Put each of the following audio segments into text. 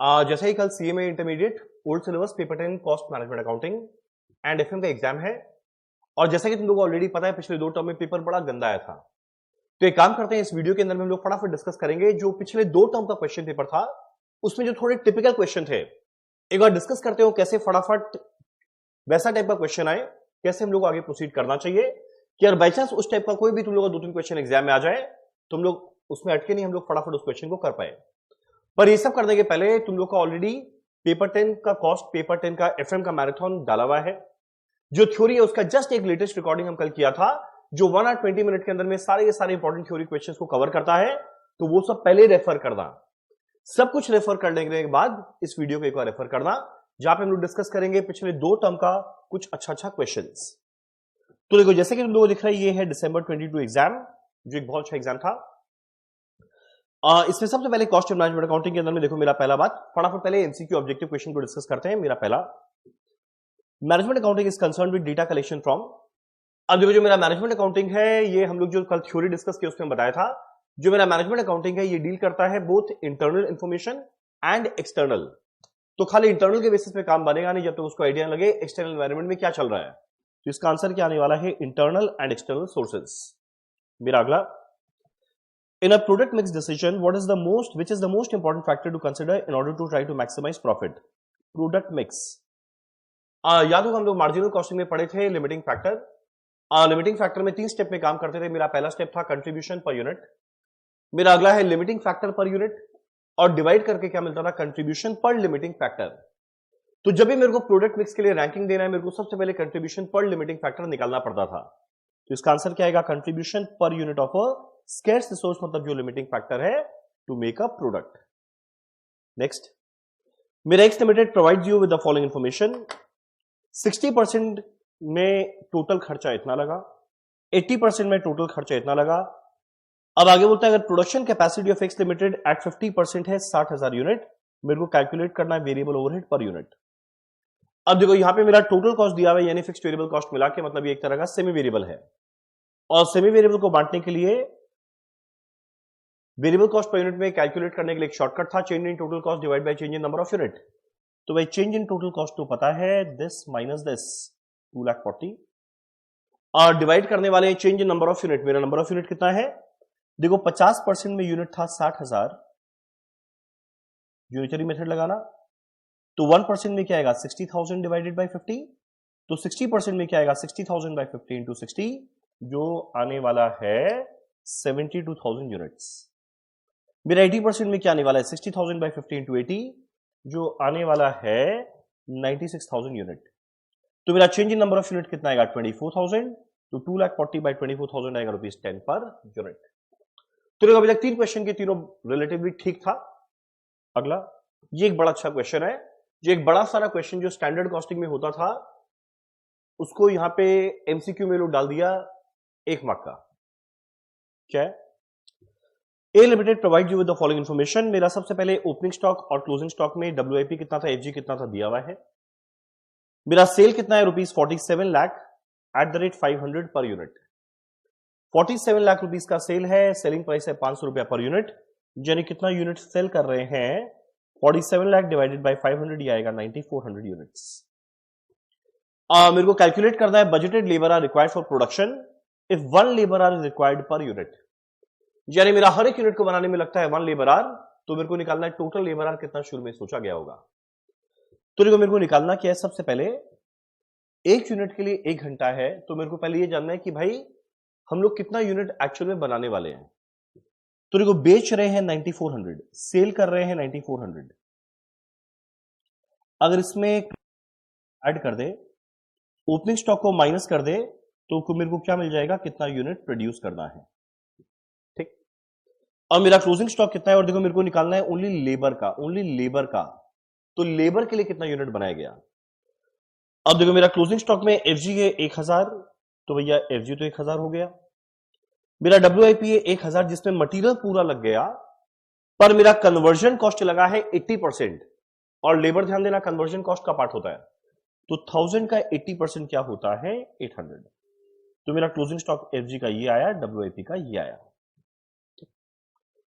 जैसे ही कल CMA intermediate old syllabus paper 10 cost management accounting and FM का exam है, और जैसा कि तुम लोगों को ऑलरेडी पता है पिछले 2 टर्म में पेपर बड़ा गंदा आया था। तो एक काम करते हैं, इस वीडियो के अंदर में हम लोग फटाफट डिस्कस करेंगे जो पिछले 2 टर्म का क्वेश्चन पेपर था उसमें जो थोड़े टिपिकल क्वेश्चन थे, एक बार डिस्कस करते हो कैसे फटाफट वैसा टाइप का क्वेश्चन आए, कैसे हम लोग आगे प्रोसीड करना चाहिए कि अगर बाई चांस उस टाइप का कोई भी तुम लोग का 2-3 क्वेश्चन एग्जाम में आ जाए तुम लोग उसमें अटके नहीं, हम लोग फटाफट उस क्वेश्चन को कर पाए। पर ये सब करने के पहले तुम लोग का ऑलरेडी पेपर 10 का कॉस्ट, पेपर 10 का एफएम का मैराथन डाला हुआ है। जो थ्योरी है उसका जस्ट एक लेटेस्ट रिकॉर्डिंग हम कल किया था जो 1 और 20 मिनट के अंदर में सारे के सारे इंपॉर्टेंट थ्योरी क्वेश्चंस को कवर करता है, तो वो सब पहले रेफर करना। सब कुछ रेफर करने के बाद इस वीडियो को एक बार रेफर करना जहां पे हम लोग डिस्कस करेंगे पिछले 2 टर्म का कुछ अच्छा क्वेश्चंस। तो देखो जैसे कि तुम लोगों को दिख रहा है ये है दिसंबर 22 एग्जाम, जो एक बहुत अच्छा एग्जाम था। इसमें सबसे पहले कॉस्ट मैनेजमेंट अकाउंटिंग के अंदर में देखो मेरा पहला बात, फटाफट पहले एमसीक्यू ऑब्जेक्टिव क्वेश्चन को डिस्कस करते हैं। मेरा पहला, management accounting is concern with data collection from. अब देखो जो मेरा मैनेजमेंट अकाउंटिंग है ये हम लोग जो कल थ्योरी डिस्कस किया उसमें बताया था, जो मेरा मैनेजमेंट अकाउंटिंग है ये डील करता है both internal information and external. तो खाली इंटरनल के बेसिस पे काम बनेगा नहीं जब तक उसको आइडिया लगे एक्सटर्नल एनवायरनमेंट में क्या चल रहा है। तो इसका आंसर क्या आने वाला है, इंटरनल एंड एक्सटर्नल सोर्सेस। मेरा अगला, in a product mix decision which is the most important factor to consider in order to try to maximize profit? Product mix। याद होगा हम लोग मार्जिनल कॉस्टिंग में पढ़े थे लिमिटिंग फैक्टर। लिमिटिंग फैक्टर में 3 स्टेप में काम करते थे। मेरा पहला स्टेप था कंट्रीब्यूशन पर यूनिट, मेरा अगला है लिमिटिंग फैक्टर पर यूनिट, और डिवाइड करके क्या मिलता था, कंट्रीब्यूशन पर लिमिटिंग फैक्टर। तो जब भी मेरे को प्रोडक्ट मिक्स के लिए रैंकिंग देना है मेरे को सबसे पहले कंट्रीब्यूशन पर लिमिटिंग फैक्टर निकालना पड़ता था। तो इसका आंसर क्या आएगा, contribution per unit of a scarce resource, मतलब जो लिमिटिंग फैक्टर है to make a product. Next, मेरा X limited provides you with the following information. 60% में टोटल खर्चा इतना लगा, 80% में टोटल खर्चा इतना लगा। अब आगे बोलता है अगर production capacity of X limited at 50% है 60,000 यूनिट, मेरे को कैलकुलेट करना है वेरिएबल ओवरहेड पर यूनिट। अब देखो यहां पे मेरा टोटल कॉस्ट दिया हुआ है यानी फिक्स्ड वेरिएबल कॉस्ट मिला के, मतलब ये एक तरह का सेमी वेरिएबल है, और सेमी वेरिएबल को बांटने के लिए वेरिएबल कॉस्ट पर यूनिट में कैलकुलेट करने के लिए एक शॉर्टकट था, change in total cost divide by change in number of unit. तो भाई चेंज इन टोटल कॉस्ट तो पता है, दिस माइनस दिस 2,40,000, और डिवाइड करने वाले change in number of unit. मेरा नंबर ऑफ यूनिट कितना है, देखो 50% में यूनिट था 60,000, यूनिटरी मेथड लगाना, तो 1% में क्या आएगा 60,000 डिवाइडेड बाय 50, तो 60% में क्या आएगा 60,000 बाय 50 इंटू 60, जो आने वाला है 72,000 यूनिट्स। मेरा 80% में क्या आने वाला है 60,000 बाय 50 इंटू 80, जो आने वाला है 96,000 यूनिट। तो मेरा change in number of unit कितना आएगा 24,000, तो 2,40,000 बाय 24,000 आएगा ₹10 पर यूनिट। तो देखो अभी तक 3 क्वेश्चन के तीनों रिलेटिवली ठीक था। अगला, ये एक बड़ा अच्छा क्वेश्चन है, जो एक बड़ा सारा क्वेश्चन जो स्टैंडर्ड कॉस्टिंग में होता था उसको यहां पे एमसीक्यू में लोग डाल दिया 1 मार्क का। क्या है, A limited provide you with the following information. मेरा सबसे पहले ओपनिंग स्टॉक और क्लोजिंग स्टॉक में डब्ल्यूआईपी कितना था, एफजी कितना था दिया हुआ है। मेरा सेल कितना है ₹47 lakh at the rate 500 per unit. 47 lakh rupees का सेल है, सेलिंग प्राइस है 500 रुपया पर यूनिट, यानी कितना यूनिट सेल कर रहे हैं 47 लाख डिवाइडेड बाय 500, ये आएगा 9400 यूनिट्स। मेरे को कैलकुलेट करना है budgeted labour hour required for production if 1 labour hour required per unit, यानी मेरा हर एक यूनिट को बनाने में लगता है 1 लेबर आर, तो मेरे को निकालना है टोटल लेबर आर कितना शुरू में सोचा गया होगा। तो देखो मेरे को निकालना क्या है, सबसे पहले एक यूनिट के लिए 1 घंटा है, तो मेरे को पहले ये जानना है कि भाई हम लोग कितना यूनिट एक्चुअल में बनाने वाले हैं। तो देखो बेच रहे हैं 9400, सेल कर रहे हैं 9400, अगर इसमें ऐड कर दे, ओपनिंग स्टॉक को माइनस कर दे, तो मेरे को क्या मिल जाएगा, कितना यूनिट प्रोड्यूस करना है। ठीक, और मेरा क्लोजिंग स्टॉक कितना है, और देखो मेरे को निकालना है ओनली लेबर का, ओनली लेबर का, तो लेबर के लिए कितना यूनिट बनाया गया। अब देखो मेरा क्लोजिंग स्टॉक में एफजी है 1000, तो भैया एफजी तो 1000 हो गया। मेरा डब्ल्यूआईपी है 1000 जिसमें मटेरियल पूरा लग गया, पर मेरा कन्वर्जन कॉस्ट लगा है 80%, और लेबर ध्यान देना कन्वर्जन कॉस्ट का पार्ट होता है, तो 1000 का 80% क्या होता है 800। तो मेरा क्लोजिंग स्टॉक एफजी का ये आया, डब्ल्यूआईपी का ये आया।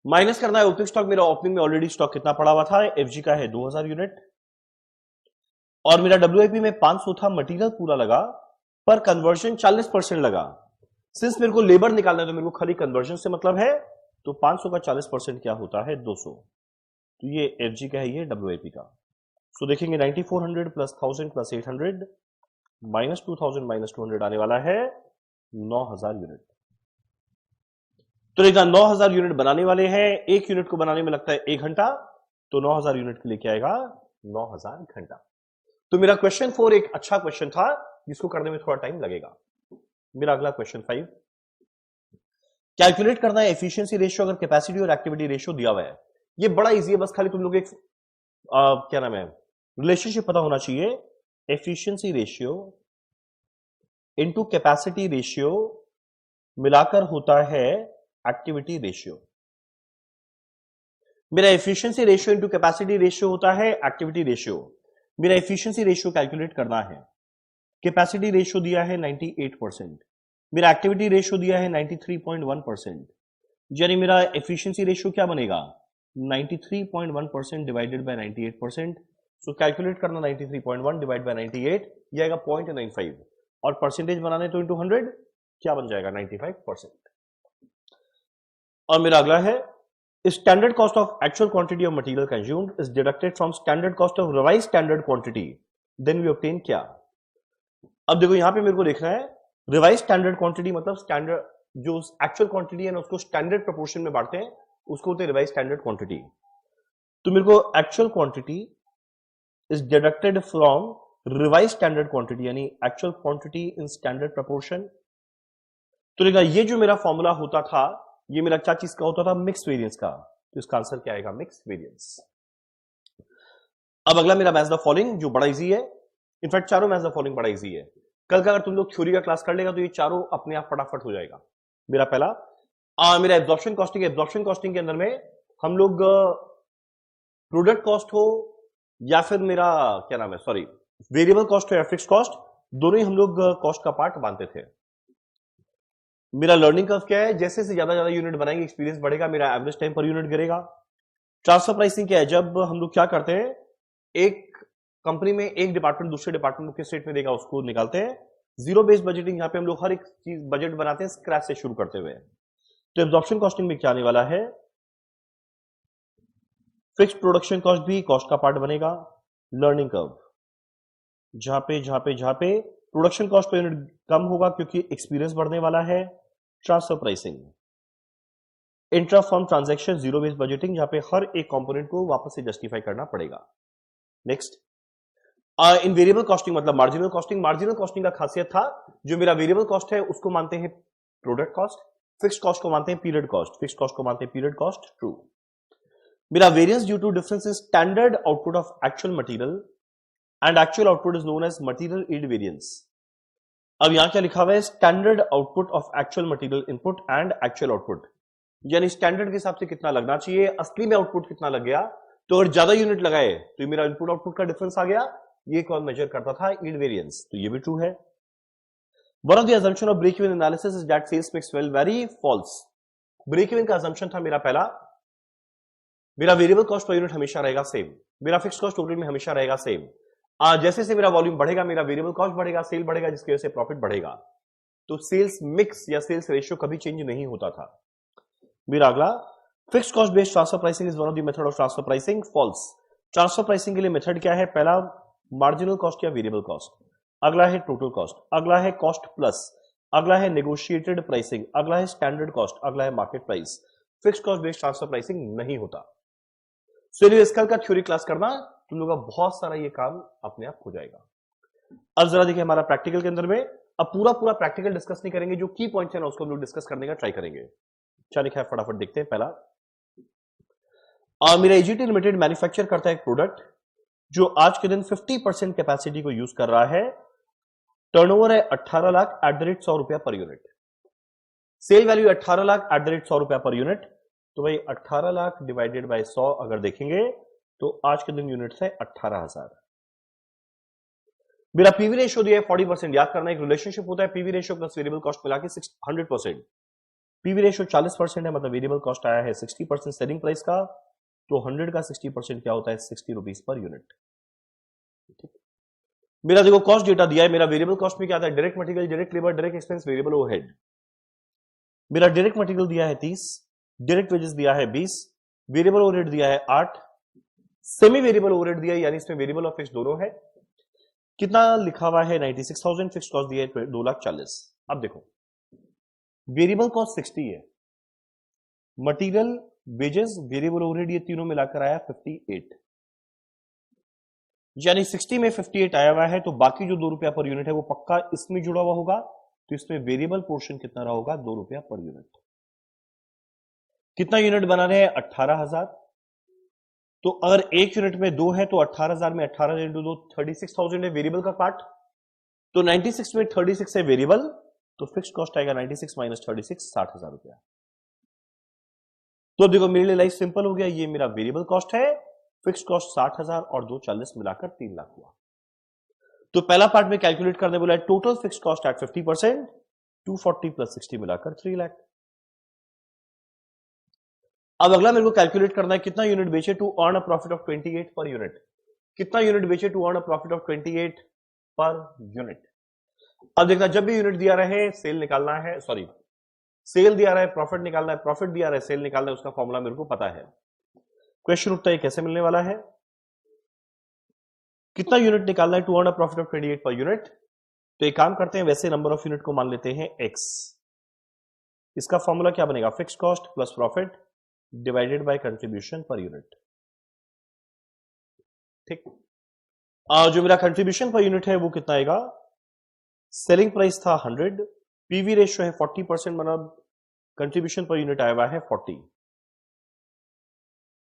माइनस करना है ओपनिंग स्टॉक। मेरा ओपनिंग में ऑलरेडी स्टॉक कितना पड़ा हुआ था, एफजी का है 2000 यूनिट और मेरा डब्ल्यूआईपी में 500 था। मटेरियल पूरा लगा पर कन्वर्जन 40% लगा। सिंस मेरे को लेबर निकालना है तो मेरे को खाली कन्वर्जन से मतलब है, तो 500 का 40% क्या होता है 200। तो ये एफजी का है, ये डब्ल्यूआईपी का। सो देखेंगे 9400 प्लस 1000 प्लस 800 माइनस 2000 माइनस 200 आने वाला है 9000 यूनिट। तो देखना 9000 यूनिट बनाने वाले हैं, एक यूनिट को बनाने में लगता है 1 घंटा, तो 9000 यूनिट के लिए क्या आएगा 9000 घंटा। तो मेरा क्वेश्चन 4 एक अच्छा क्वेश्चन था जिसको करने में थोड़ा टाइम लगेगा। मेरा अगला क्वेश्चन 5, कैलकुलेट करना है एफिशिएंसी रेशियो अगर कैपेसिटी और एक्टिविटी रेशियो दिया हुआ है। ये बड़ा इजी है, बस खाली तुम लोग एक क्या नाम है रिलेशनशिप पता होना चाहिए। Efficiency ratio into capacity ratio मिलाकर होता है एक्टिविटी रेशियो। मेरा efficiency ratio into capacity ratio होता है एक्टिविटी रेशियो। मेरा एफिशिएंसी रेशियो कैलकुलेट करना है। कैपेसिटी रेशियो दिया है 98%, मेरा एक्टिविटी रेशियो दिया है 93.1%, यानी मेरा एफिशिएंसी रेशियो क्या बनेगा 93.1% डिवाइडेड बाय 98%। सो कैलकुलेट करना 93.1 डिवाइड बाय 98 ये आएगा 0.95 और परसेंटेज बनाने तो इंटू 100 क्या बन जाएगा 95%। और मेरा अगला है standard cost of actual quantity of material consumed is deducted from standard cost of revise standard quantity, then we obtain क्या। अब देखो यहां पे मेरे को देखना है रिवाइज स्टैंडर्ड क्वांटिटी मतलब स्टैंडर्ड जो एक्चुअल क्वांटिटी है ना उसको स्टैंडर्ड प्रोपोर्शन में बांटते हैं, उसको होते हैं रिवाइज स्टैंडर्ड क्वांटिटी। तो मेरे को actual quantity is deducted from revise standard quantity यानी actual quantity in standard proportion. तो देखा ये जो मेरा फॉर्मूला होता था ये मेरा क्या चीज का होता था मिक्स वेरिएंस का, तो इसका आंसर क्या आएगा मिक्स वेरिएंस। अब अगला मेरा मैच द फॉलोइंग जो बड़ा इजी है, इनफैक्ट चारों मैच द फॉलोइंग बड़ा इजी है। कल का अगर तुम लोग थ्योरी का क्लास कर लेगा तो ये चारों अपने आप फटाफट हो जाएगा। मेरा पहला मेरा एब्जॉर्प्शन कॉस्टिंग। एब्जॉर्प्शन कॉस्टिंग के अंदर में हम लोग प्रोडक्ट कॉस्ट हो या फिर मेरा क्या नाम है सॉरी वेरिएबल कॉस्ट हो या फिक्स कॉस्ट, दोनों ही हम लोग कॉस्ट का पार्ट मानते थे। मेरा लर्निंग कर्व क्या है, जैसे से ज्यादा यूनिट बनाएंगे एक्सपीरियंस बढ़ेगा, मेरा एवरेज टाइम पर यूनिट गिरेगा। ट्रांसफर प्राइसिंग क्या है, जब हम लोग क्या करते हैं एक कंपनी में एक डिपार्टमेंट दूसरे डिपार्टमेंट को किस रेट में देगा उसको निकालते हैं। जीरो बेस्ड बजटिंग, यहां पे हम लोग हर एक चीज बजट बनाते हैं स्क्रैच से शुरू करते हुए। तो एब्जॉर्प्शन कॉस्टिंग में क्या आने वाला है, फिक्स्ड प्रोडक्शन कॉस्ट भी कॉस्ट का पार्ट बनेगा। लर्निंग कर्व जहां पे प्रोडक्शन कॉस्ट पर यूनिट कम होगा क्योंकि एक्सपीरियंस बढ़ने वाला है। Transfer pricing, intra firm transaction, zero based budgeting जहां पे हर एक कंपोनेंट को वापस से जस्टिफाई करना पड़ेगा। नेक्स्ट इन वेरिएबल कॉस्टिंग मतलब मार्जिनल कॉस्टिंग। मार्जिनल कॉस्टिंग का खासियत था जो मेरा वेरिएबल कॉस्ट है उसको मानते हैं प्रोडक्ट कॉस्ट, फिक्स्ड कॉस्ट को मानते हैं पीरियड कॉस्ट, फिक्स्ड कॉस्ट को मानते हैं पीरियड कॉस्ट। ट्रू। मेरा variance due to difference in standard output of actual material and actual output is known as material yield variance. अब यहां क्या लिखा हुआ है, standard output of actual material input and actual output, यानी standard के हिसाब से कितना लगना चाहिए, असली में आउटपुट कितना लग गया। तो अगर ज्यादा यूनिट लगाए तो मेरा इनपुट आउटपुट का डिफरेंस आ गया, ये कौन मेजर करता था यील्ड वेरिएंस, तो ये भी ट्रू है। One of the assumption of break even analysis is that sales mix will vary false. Break even का असम्पशन था मेरा पहला, मेरा वेरिएबल कॉस्ट पर यूनिट हमेशा रहेगा सेम, मेरा फिक्स्ड कॉस्ट टोटल में हमेशा रहेगा सेम। जैसे से मेरा वॉल्यूम बढ़ेगा मेरा वेरिएबल कॉस्ट बढ़ेगा, सेल बढ़ेगा जिसकी वजह से प्रॉफिट बढ़ेगा। तो सेल्स मिक्स या सेल्स रेशियो कभी चेंज नहीं होता था। मेरा अगला fixed cost based transfer pricing is one of the method of transfer pricing. False. Transfer pricing के लिए मेथड क्या है, पहला मार्जिनल कॉस्ट या वेरिएबल कॉस्ट, अगला है टोटल कॉस्ट, अगला है कॉस्ट प्लस, अगला है नेगोशिएटेड प्राइसिंग, अगला है स्टैंडर्ड कॉस्ट, अगला है market price. Fixed cost based transfer pricing नहीं होता। सो इस कल का थ्योरी क्लास करना, तुम लोगों का बहुत सारा ये काम अपने आप हो जाएगा। अब जरा देखिए हमारा प्रैक्टिकल के अंदर में, अब पूरा प्रैक्टिकल डिस्कस नहीं करेंगे, जो की पॉइंट्स है ना उसको हम लोग डिस्कस करने का ट्राई करेंगे। क्या लिखा है फटाफट देखते हैं। पहला मेरा एजीटी लिमिटेड मैन्युफैक्चर करता है एक प्रोडक्ट जो आज के दिन 50% कैपेसिटी को यूज कर रहा है, टर्नओवर है 18 लाख एट द रेट 100 रुपया per unit, sale value 18 lakh at the rate 100 रुपया पर यूनिट। तो भाई 18 लाख डिवाइडेड बाय 100 अगर देखेंगे तो आज के दिन यूनिट्स है 18,000। मेरा पीवी रेशियो दिया है 40%, याद करना एक रिलेशनशिप होता है PV ratio plus variable cost मिला के 100%। पीवी रेशियो 40% है, मतलब वेरिएबल कॉस्ट आया है 60% सेलिंग प्राइस का, तो 100 का 60% क्या होता है 60 रुपीज पर यूनिट। ठीक, मेरा देखो कॉस्ट डेटा दिया है, मेरा वेरिएबल कॉस्ट में क्या आता है, direct material, direct labour, direct expense, variable overhead. मेरा डायरेक्ट मटेरियल दिया है 30, डायरेक्ट वेजेस दिया है 20, वेरिएबल ओवरहेड दिया है 8, सेमी वेरिएबल ओवरहेड दिया है, यानी इसमें वेरिएबल और फिक्स दोनों है। कितना लिखा हुआ है 96,000, फिक्स कॉस्ट दिया है 2,40,000। अब देखो वेरिएबल कॉस्ट 60 है, मटेरियल, वेजेस, वेरिएबल ओवरहेड ये तीनों मिलाकर आया 58, यानी 60 में 58 आया हुआ है, तो बाकी जो 2 रुपया पर यूनिट है वो पक्का इसमें जुड़ा हुआ होगा, तो इसमें वेरिएबल पोर्शन कितना रहा होगा 2 रुपया पर यूनिट। कितना यूनिट बना रहे हैं 18,000, तो अगर एक यूनिट में 2 है तो 18,000 में 18 इंटू 2 36,000 है वेरिएबल का पार्ट, तो 96 में 36 है वेरिएबल, तो फिक्स कॉस्ट आएगा 96 माइनस 36 60,000 रुपया। तो देखो मेरे लिए लाइफ सिंपल हो गया, ये मेरा वेरिएबल कॉस्ट है, फिक्स कॉस्ट 60,000 और 240 मिलाकर 3 लाख हुआ। तो पहला पार्ट में कैलकुलेट करने बोला है total fix cost at 50%, 240 plus 60 मिलाकर 3 लाख। अब अगला मेरे को कैलकुलेट करना है कितना यूनिट बेचे to earn a profit of 28 per unit. कितना यूनिट बेचे to earn a profit of 28 per unit. अब देखना जब भी यूनिट दिया रहे सेल निकालना है, सॉरी सेल दिया रहा है प्रॉफिट निकालना है, प्रॉफिट दिया रहा है सेल निकालना है, उसका फॉर्मूला मेरे को पता है। क्वेश्चन उठता है कैसे मिलने वाला है, कितना यूनिट निकालना है to earn a profit of 28 per unit. तो एक काम करते हैं, वैसे नंबर ऑफ यूनिट को मान लेते हैं x। इसका फॉर्मूला क्या बनेगा, fix cost plus profit divided by contribution per unit. ठीक, जो मेरा कंट्रीब्यूशन पर यूनिट है वो कितना आएगा, सेलिंग प्राइस था 100, पीवी रेशियो है 40%, मतलब कंट्रीब्यूशन पर यूनिट आया हुआ है 40।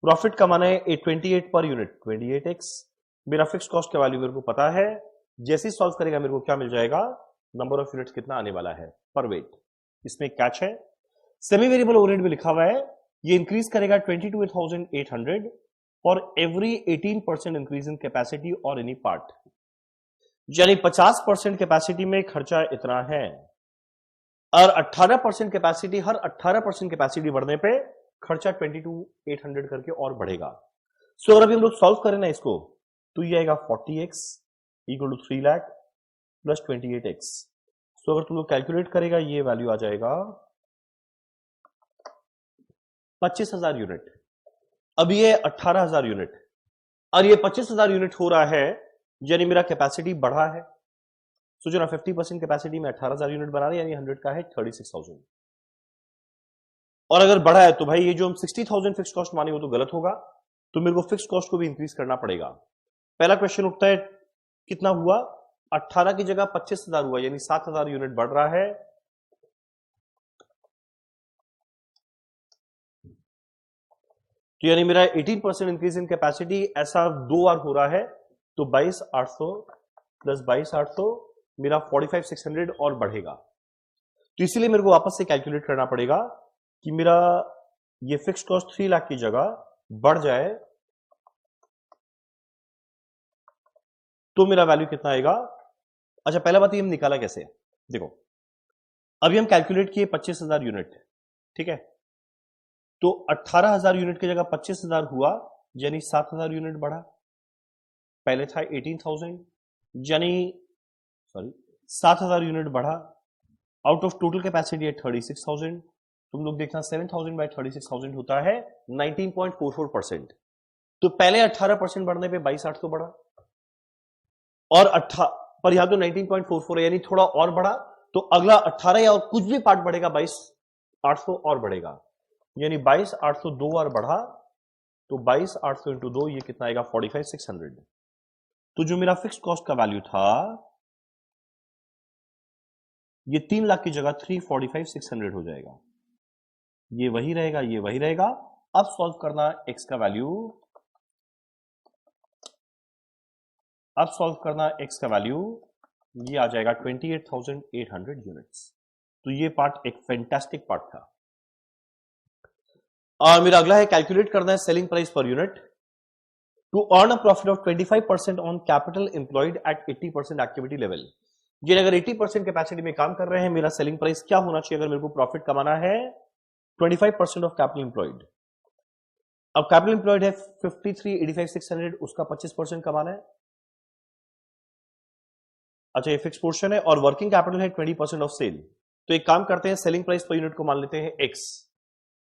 प्रॉफिट कमाना है 28 पर यूनिट 28x। मेरा फिक्स कॉस्ट का वैल्यू मेरे को पता है, जैसे ही सॉल्व करेगा मेरे को क्या मिल जाएगा, नंबर ऑफ यूनिट्स कितना आने वाला है पर वेट। इसमें कैच है, सेमी वेरिएबल ओवरहेड में लिखा हुआ है ये इंक्रीज करेगा 22,800 for every 18% increase in capacity और एनी पार्ट, यानी 50% कैपेसिटी में खर्चा इतना है, और 18% कैपेसिटी, हर 18% कैपेसिटी बढ़ने पे खर्चा 22,800 करके और बढ़ेगा। सो अगर अभी हम लोग सॉल्व करें ना इसको, तो ये आएगा 40x equal to 3 lakh plus 28x। So अगर तुम लोग कैलकुलेट करेगा ये वैल्यू आ जाएगा 25,000 यूनिट। अब ये 18,000 यूनिट और ये 25,000 यूनिट हो रहा है, यानी मेरा कैपेसिटी बढ़ा है। सोचो ना 50% कैपेसिटी में 18,000 यूनिट बना रहे, यानी 100 का है 36,000, और अगर बढ़ा है तो भाई ये जो हम 60,000 फिक्स कॉस्ट माने वो तो गलत होगा, तो मेरे को फिक्स कॉस्ट को भी इंक्रीज करना पड़ेगा। पहला क्वेश्चन उठता है कितना हुआ, 18 की जगह 25,000 हुआ, यानी 7,000 यूनिट बढ़ रहा है। तो यानी मेरा 18% इंक्रीज इन कैपेसिटी ऐसा 2 बार हो रहा है, तो 22,800 प्लस 22,800 मेरा 45,600 और बढ़ेगा। तो इसीलिए मेरे को वापस से कैलकुलेट करना पड़ेगा कि मेरा ये फिक्स कॉस्ट 3 लाख की जगह बढ़ जाए तो मेरा वैल्यू कितना आएगा। अच्छा पहला बात ये हम निकाला कैसे, देखो अभी हम कैलकुलेट किए 25,000 यूनिट, ठीक है, तो 18,000 यूनिट की जगह 25,000 हुआ, यानी 7,000 यूनिट बढ़ा। पहले था 18,000, यानी 7,000 यूनिट बढ़ा। आउट ऑफ टोटल कैपेसिटी है 36,000, तुम लोग देखना 7,000 बाय 36,000 होता है 19.44%। तो पहले 18% बढ़ने पे 22,800 बढ़ा, और पर यहां तो 19.44 है, यानी थोड़ा और बढ़ा, तो अगला 18 या और कुछ भी पार्ट बढ़ेगा 22,800 और बढ़ेगा, यानी 22,800 2 बार बढ़ा, तो 22,800 इंटू 2 ये कितना आएगा 45,600। तो जो मेरा फिक्स कॉस्ट का वैल्यू था ये 3 लाख की जगह 345,600 हो जाएगा, ये वही रहेगा, ये वही रहेगा। अब सॉल्व करना x का वैल्यू, अब सॉल्व करना x का वैल्यू, ये आ जाएगा 28,800 यूनिट्स। तो ये पार्ट एक फैंटास्टिक पार्ट था। मेरा अगला है कैलकुलेट करना है selling price per unit to earn a profit of 25% on capital employed at 80% activity level. ये अगर 80% कैपेसिटी में काम कर रहे हैं, मेरा सेलिंग प्राइस क्या होना चाहिए अगर मेरे को प्रॉफिट कमाना है? 25% ऑफ कैपिटल एम्प्लॉयड। अब कैपिटल एम्प्लॉयड है 53, 85, 600, उसका 25% कमाना है। अच्छा, ये फिक्स पोर्शन है और वर्किंग कैपिटल है 20% ऑफ सेल। तो एक काम करते हैं, सेलिंग प्राइस पर यूनिट को मान लेते हैं x।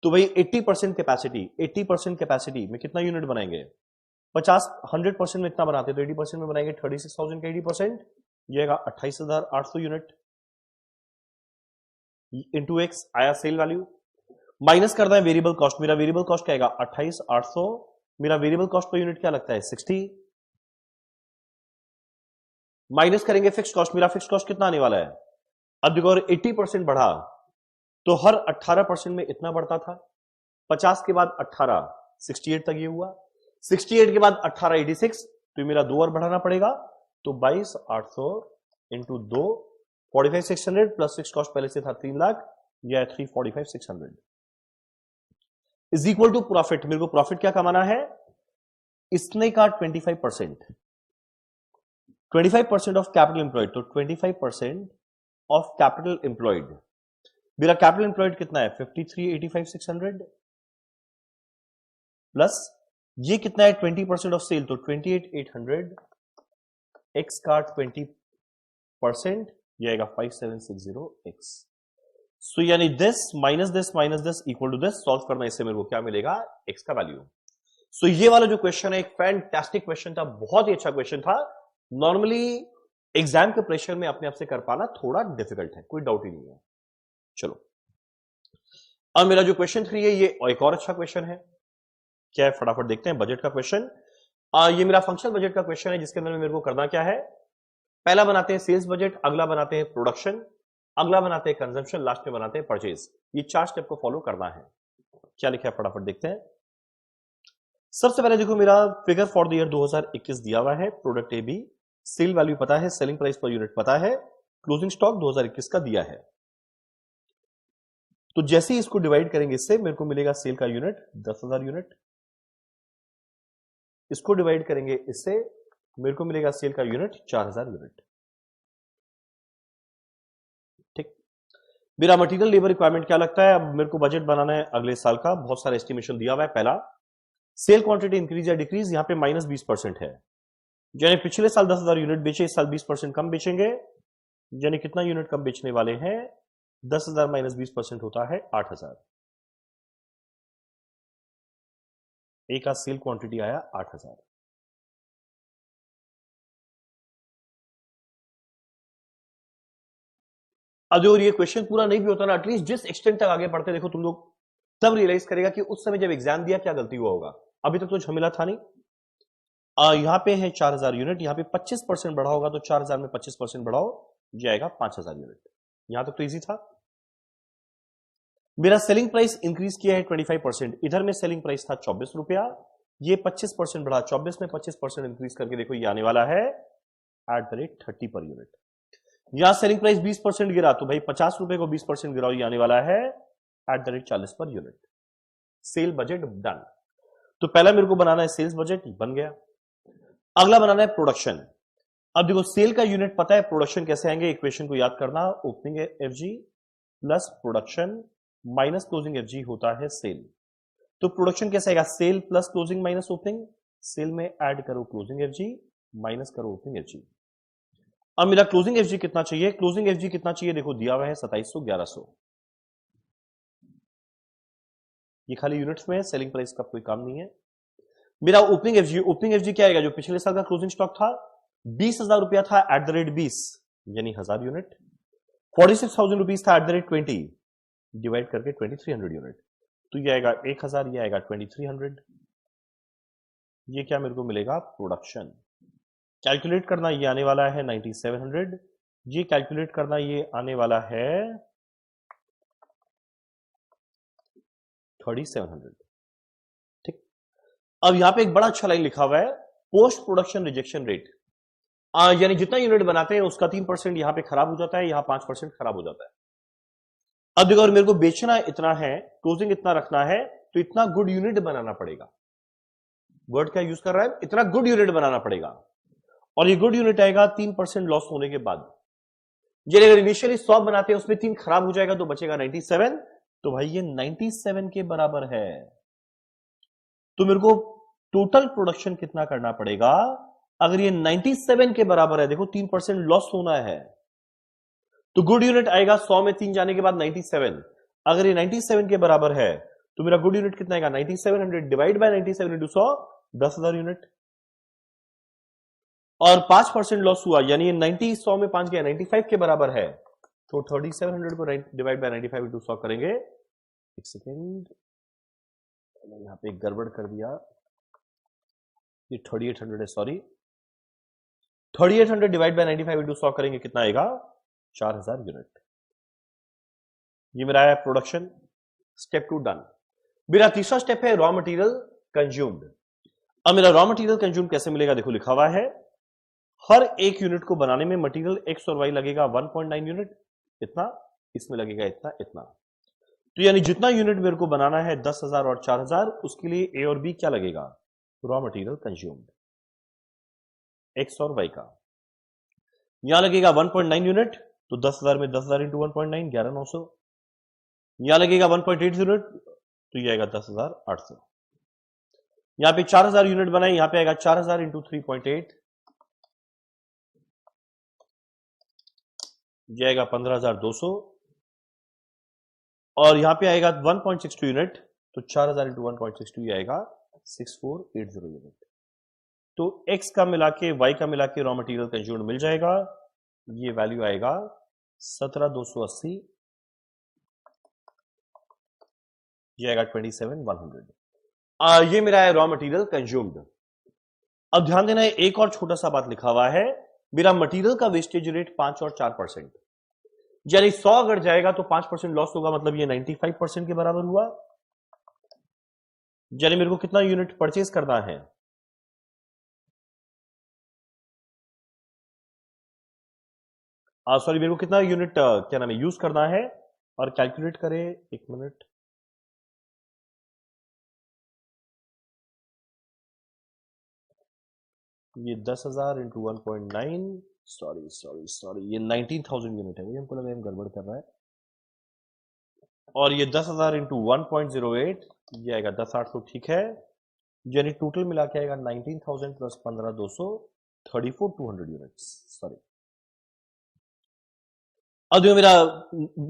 तो भाई 80% कैपेसिटी में कितना यूनिट बनाएंगे? 100% में इतना बनाते, तो 80% में बनाएंगे 36,000 का 80%, ये आएगा 28,800 यूनिट इंटू एक्स आया सेल वैल्यू। माइनस करना है वेरिएबल कॉस्ट, मेरा वेरिएबल कॉस्ट क्या आएगा? 28,800। मेरा वेरिएबल कॉस्ट पर यूनिट क्या लगता है? 60। माइनस करेंगे फिक्स कॉस्ट, मेरा फिक्स कॉस्ट कितना आने वाला है? अब देखो, अगर 80% बढ़ा तो हर 18% में इतना बढ़ता था। 50 के बाद 18 68 तक ये हुआ, 68 के बाद 18 86, तो मेरा 2 और बढ़ाना पड़ेगा। तो 22,800 इंटू 2 45,600 प्लस फिक्स कॉस्ट पहले से था 3 लाख, यह 345,600 इज इक्वल टू प्रॉफिट। मेरे को प्रॉफिट क्या कमाना है? इसने का 25% ऑफ कैपिटल एम्प्लॉयड, तो 25% ऑफ कैपिटल एम्प्लॉयड। मेरा कैपिटल एम्प्लॉयड कितना है? 53, 85, 600 प्लस ये कितना है? 20% ऑफ सेल, तो 28,800 एक्स का 20%, ये आएगा 5760 एक्स। सो यानी this minus this equal to this. Solve करना, इससे मेरे को क्या मिलेगा? एक्स का वैल्यू। सो ये वाला जो क्वेश्चन है एक फैंटास्टिक क्वेश्चन था, बहुत ही अच्छा क्वेश्चन था। नॉर्मली एग्जाम के प्रेशर में अपने आप से कर पाना थोड़ा डिफिकल्ट है, कोई डाउट ही नहीं है। चलो, अब मेरा जो क्वेश्चन 3 है, ये एक और अच्छा क्वेश्चन है। क्या है फटाफट देखते हैं। बजट का क्वेश्चन, ये मेरा फंक्शनल बजट का क्वेश्चन है, जिसके अंदर मेरे को करना क्या है? पहला बनाते हैं सेल्स बजट, अगला बनाते हैं प्रोडक्शन, अगला बनाते हैं कंजम्पशन, लास्ट में बनाते हैं परचेज। ये 4 स्टेप को फॉलो करना है। क्या लिखा है फटाफट देखते हैं। सबसे पहले देखो, मेरा फिगर फॉर द ईयर 2021 दिया हुआ है। Product A B, sale value पता है, सेलिंग प्राइस पर यूनिट पता है, क्लोजिंग स्टॉक 2021 का दिया है। तो जैसे ही इसको डिवाइड करेंगे इससे, मेरे को मिलेगा सेल का यूनिट 10,000 यूनिट। इसको डिवाइड करेंगे इससे, मेरे को मिलेगा सेल का यूनिट 4,000 यूनिट। ठीक। मेरा मटेरियल लेबर रिक्वायरमेंट क्या लगता है? अब मेरे को बजट बनाना है अगले साल का, बहुत सारा एस्टिमेशन दिया हुआ है। पहला, सेल क्वांटिटी इंक्रीज या डिक्रीज, यहां पे -20% है, यानी पिछले साल 10,000 यूनिट बेचे, इस साल 20% कम बेचेंगे, यानी कितना यूनिट कम बेचने वाले हैं? 10,000 माइनस 20% होता है 8,000। एक का सेल क्वांटिटी आया 8,000। अगर ये क्वेश्चन पूरा नहीं भी होता ना, एटलीस्ट जिस एक्सटेंट तक आगे बढ़ते देखो तुम लोग, तब रियलाइज करेगा कि उस समय जब एग्जाम दिया क्या गलती हुआ होगा। अभी तक तो झमेला था नहीं। यहां पे है 4,000 यूनिट, यहां पे 25% बढ़ा होगा, तो 4,000 में 25% बढ़ाओ, ये आएगा 5,000 यूनिट। यहां तक तो इजी था। मेरा सेलिंग प्राइस इंक्रीज किया है 25%, इधर में सेलिंग प्राइस था 24 रुपया, ये 25% बढ़ा, 24 में 25% इंक्रीज करके देखो ये आने वाला है @30 पर यूनिट। यहां सेलिंग प्राइस 20% गिरा, तो भाई 50 रुपए को 20% गिराओ, ये आने वाला है @40 पर यूनिट। Cell budget done. तो पहला मेरे को बनाना है सेल्स बजट, बन गया। अगला बनाना है प्रोडक्शन। अब देखो, सेल का यूनिट पता है, प्रोडक्शन कैसे आएंगे? इक्वेशन को याद करना, opening FG plus production minus closing FG होता है सेल। तो प्रोडक्शन कैसे आएगा? Sale plus closing minus opening. Sale में ऐड करो क्लोजिंग एफजी माइनस करो ओपनिंग एफजी। अब मेरा क्लोजिंग एफजी कितना चाहिए? क्लोजिंग एफजी कितना चाहिए? देखो दिया हुआ है 2700, 1100। ये खाली यूनिट्स में है, सेलिंग प्राइस का कोई काम नहीं है। मेरा ओपनिंग एफजी क्या आएगा? जो पिछले साल का क्लोजिंग स्टॉक था 20,000 रुपया था @20, यानी 1000 यूनिट। 46,000 रुपीज था @20, डिवाइड करके 2300 यूनिट, तो ये आएगा 1000, ये आएगा 2300। ये क्या मेरे को मिलेगा? प्रोडक्शन। कैलकुलेट करना, ये आने वाला है 9700, ये कैलकुलेट करना, ये आने वाला है 3700। ठीक। अब यहां पे एक बड़ा अच्छा लाइन लिखा हुआ है, पोस्ट प्रोडक्शन रिजेक्शन रेट, यानी जितना यूनिट बनाते हैं उसका 3% यहां पे खराब हो जाता है, यहां 5% खराब हो जाता है। अब देखो, अगर मेरे को बेचना इतना है, क्लोजिंग इतना रखना है, तो इतना गुड यूनिट बनाना पड़ेगा। वर्ड क्या यूज कर रहा है? इतना गुड यूनिट बनाना पड़ेगा, और ये गुड यूनिट आएगा 3% लॉस होने के बाद। ये अगर इनिशियली 100 बनाते हैं उसमें 3 खराब हो जाएगा तो बचेगा 97। तो भाई ये 97 के बराबर है। तो मेरे को टोटल प्रोडक्शन कितना करना पड़ेगा? अगर ये 97 के बराबर है, देखो 3% लॉस होना है, तो गुड यूनिट आएगा 100 में 3 जाने के बाद 97। अगर ये 97 के बराबर है तो मेरा गुड यूनिट कितना आएगा? 9700 डिवाइड बाय 97 इंटू 100, 10,000 यूनिट। और 5% लॉस हुआ, यानी ये 90 100 में 5 गया, 95 के बराबर है, तो 3700 को डिवाइड बाय 95 इंटू 100 करेंगे। एक सेकेंड, यहां पे एक गड़बड़ कर दिया, ये 3800 है, सॉरी। 3800 डिवाइड बाय 95 इंटू 100 करेंगे, कितना आएगा? 4000 यूनिट। ये मेरा है प्रोडक्शन। Step 2 done. मेरा तीसरा स्टेप है रॉ मटेरियल कंज्यूम्ड। अब मेरा रॉ मटेरियल कंज्यूम कैसे मिलेगा? देखो लिखा हुआ है, हर एक यूनिट को बनाने में मटेरियल एक्स और वाई लगेगा 1.9 यूनिट, इतना, इसमें लगेगा इतना, इतना। तो यानी जितना यूनिट मेरे को बनाना है 10,000 और 4,000, उसके लिए ए और बी क्या लगेगा? रॉ मटेरियल कंज्यूम्ड, एक्स और वाई का। यहां लगेगा 1.9 यूनिट, तो 10,000 में 10,000 इंटू 1.9, 11,900। यहां लगेगा 1.8 यूनिट, तो ये आएगा 10,800। यहां पे 4,000 यूनिट बनाए, यहां पे आएगा 4,000 इंटू 3.8, ये आएगा 15,200। और यहां पे आएगा 1.62 यूनिट, तो 4,000 इंटू 1.62 ये आएगा 6480 यूनिट। तो एक्स का मिला के वाई का मिला के रॉ मटेरियल कंज्यूम्ड मिल जाएगा, ये वैल्यू आएगा 17,280, ये आएगा 27,100। ये मेरा है रॉ मटेरियल कंज्यूम्ड। अब ध्यान देना है, एक और छोटा सा बात लिखा हुआ है, मेरा मटेरियल का वेस्टेज रेट 5 और 4%, यानी 100 अगर जाएगा तो 5% लॉस होगा, मतलब ये 95% के बराबर हुआ। यानी मेरे को कितना यूनिट परचेज करना है? सॉरी, मेरे को कितना यूनिट क्या नाम है यूज करना है, और कैलकुलेट करें, एक मिनट। ये 10,000 इंटू 1.9, सॉरी, ये 19,000 यूनिट है, हमको लगा हम गड़बड़ कर रहा है। और ये 10,000 इंटू 1.08, ये आएगा 10,800, ठीक है। यानी टोटल मिला के आएगा 19,000 प्लस 15,200, 34,200 यूनिट्स, सॉरी। अब देखो मेरा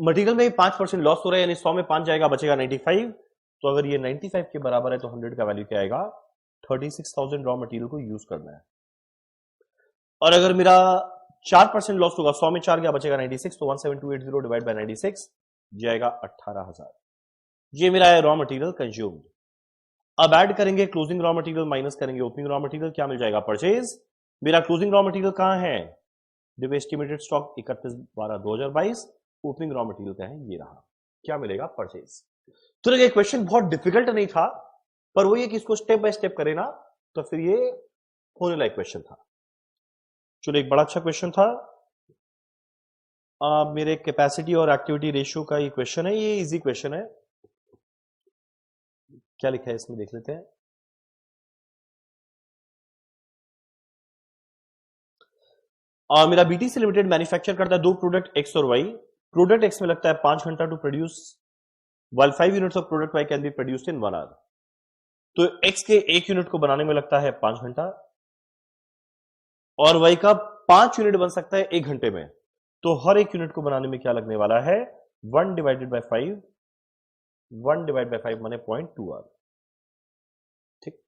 मटेरियल में 5% लॉस हो रहा है, यानी 100 में 5 जाएगा, बचेगा 95। तो अगर ये 95 के बराबर है तो 100 का वैल्यू क्या आएगा? 36,000 रॉ मटेरियल को यूज करना है। और अगर मेरा 4% लॉस होगा, 100 में 4 गया, बचेगा 96, तो 17280 डिवाइड बाय 96 जाएगा 18,000। ये मेरा है रॉ मटेरियल कंज्यूम्ड। अब ऐड करेंगे क्लोजिंग रॉ मटेरियल माइनस करेंगे ओपनिंग रॉ मटेरियल, क्या मिल जाएगा? परचेज। मेरा क्लोजिंग रॉ मटेरियल कहां है? जब estimated stock 31/12/2022, opening raw material का है, ये रहा, क्या मिलेगा? परचेज। तो ये क्वेश्चन बहुत डिफिकल्ट नहीं था, पर वो ये कि इसको स्टेप बाय स्टेप करे ना तो फिर ये होने लायक क्वेश्चन था। चलो, एक बड़ा अच्छा क्वेश्चन था। मेरे कैपेसिटी और एक्टिविटी रेशियो का ये क्वेश्चन है, ये इजी क्वेश्चन है। क्या लिखा है इसमें देख लेते हैं। मेरा बीटीसी लिमिटेड मैन्युफैक्चर करता है 2 प्रोडक्ट एक्स और वाई। प्रोडक्ट एक्स में लगता है 5 घंटा to produce, while 5 units of product Y can be produced in 1 hour. तो एक्स के 1 यूनिट को बनाने में लगता है 5 घंटा, और वाई का 5 यूनिट बन सकता है 1 घंटे में। तो हर एक यूनिट को बनाने में क्या लगने वाला है? 1 डिवाइडेड बाय 5, 1 डिवाइड बाय 5 माने 0.2 आवर। ठीक।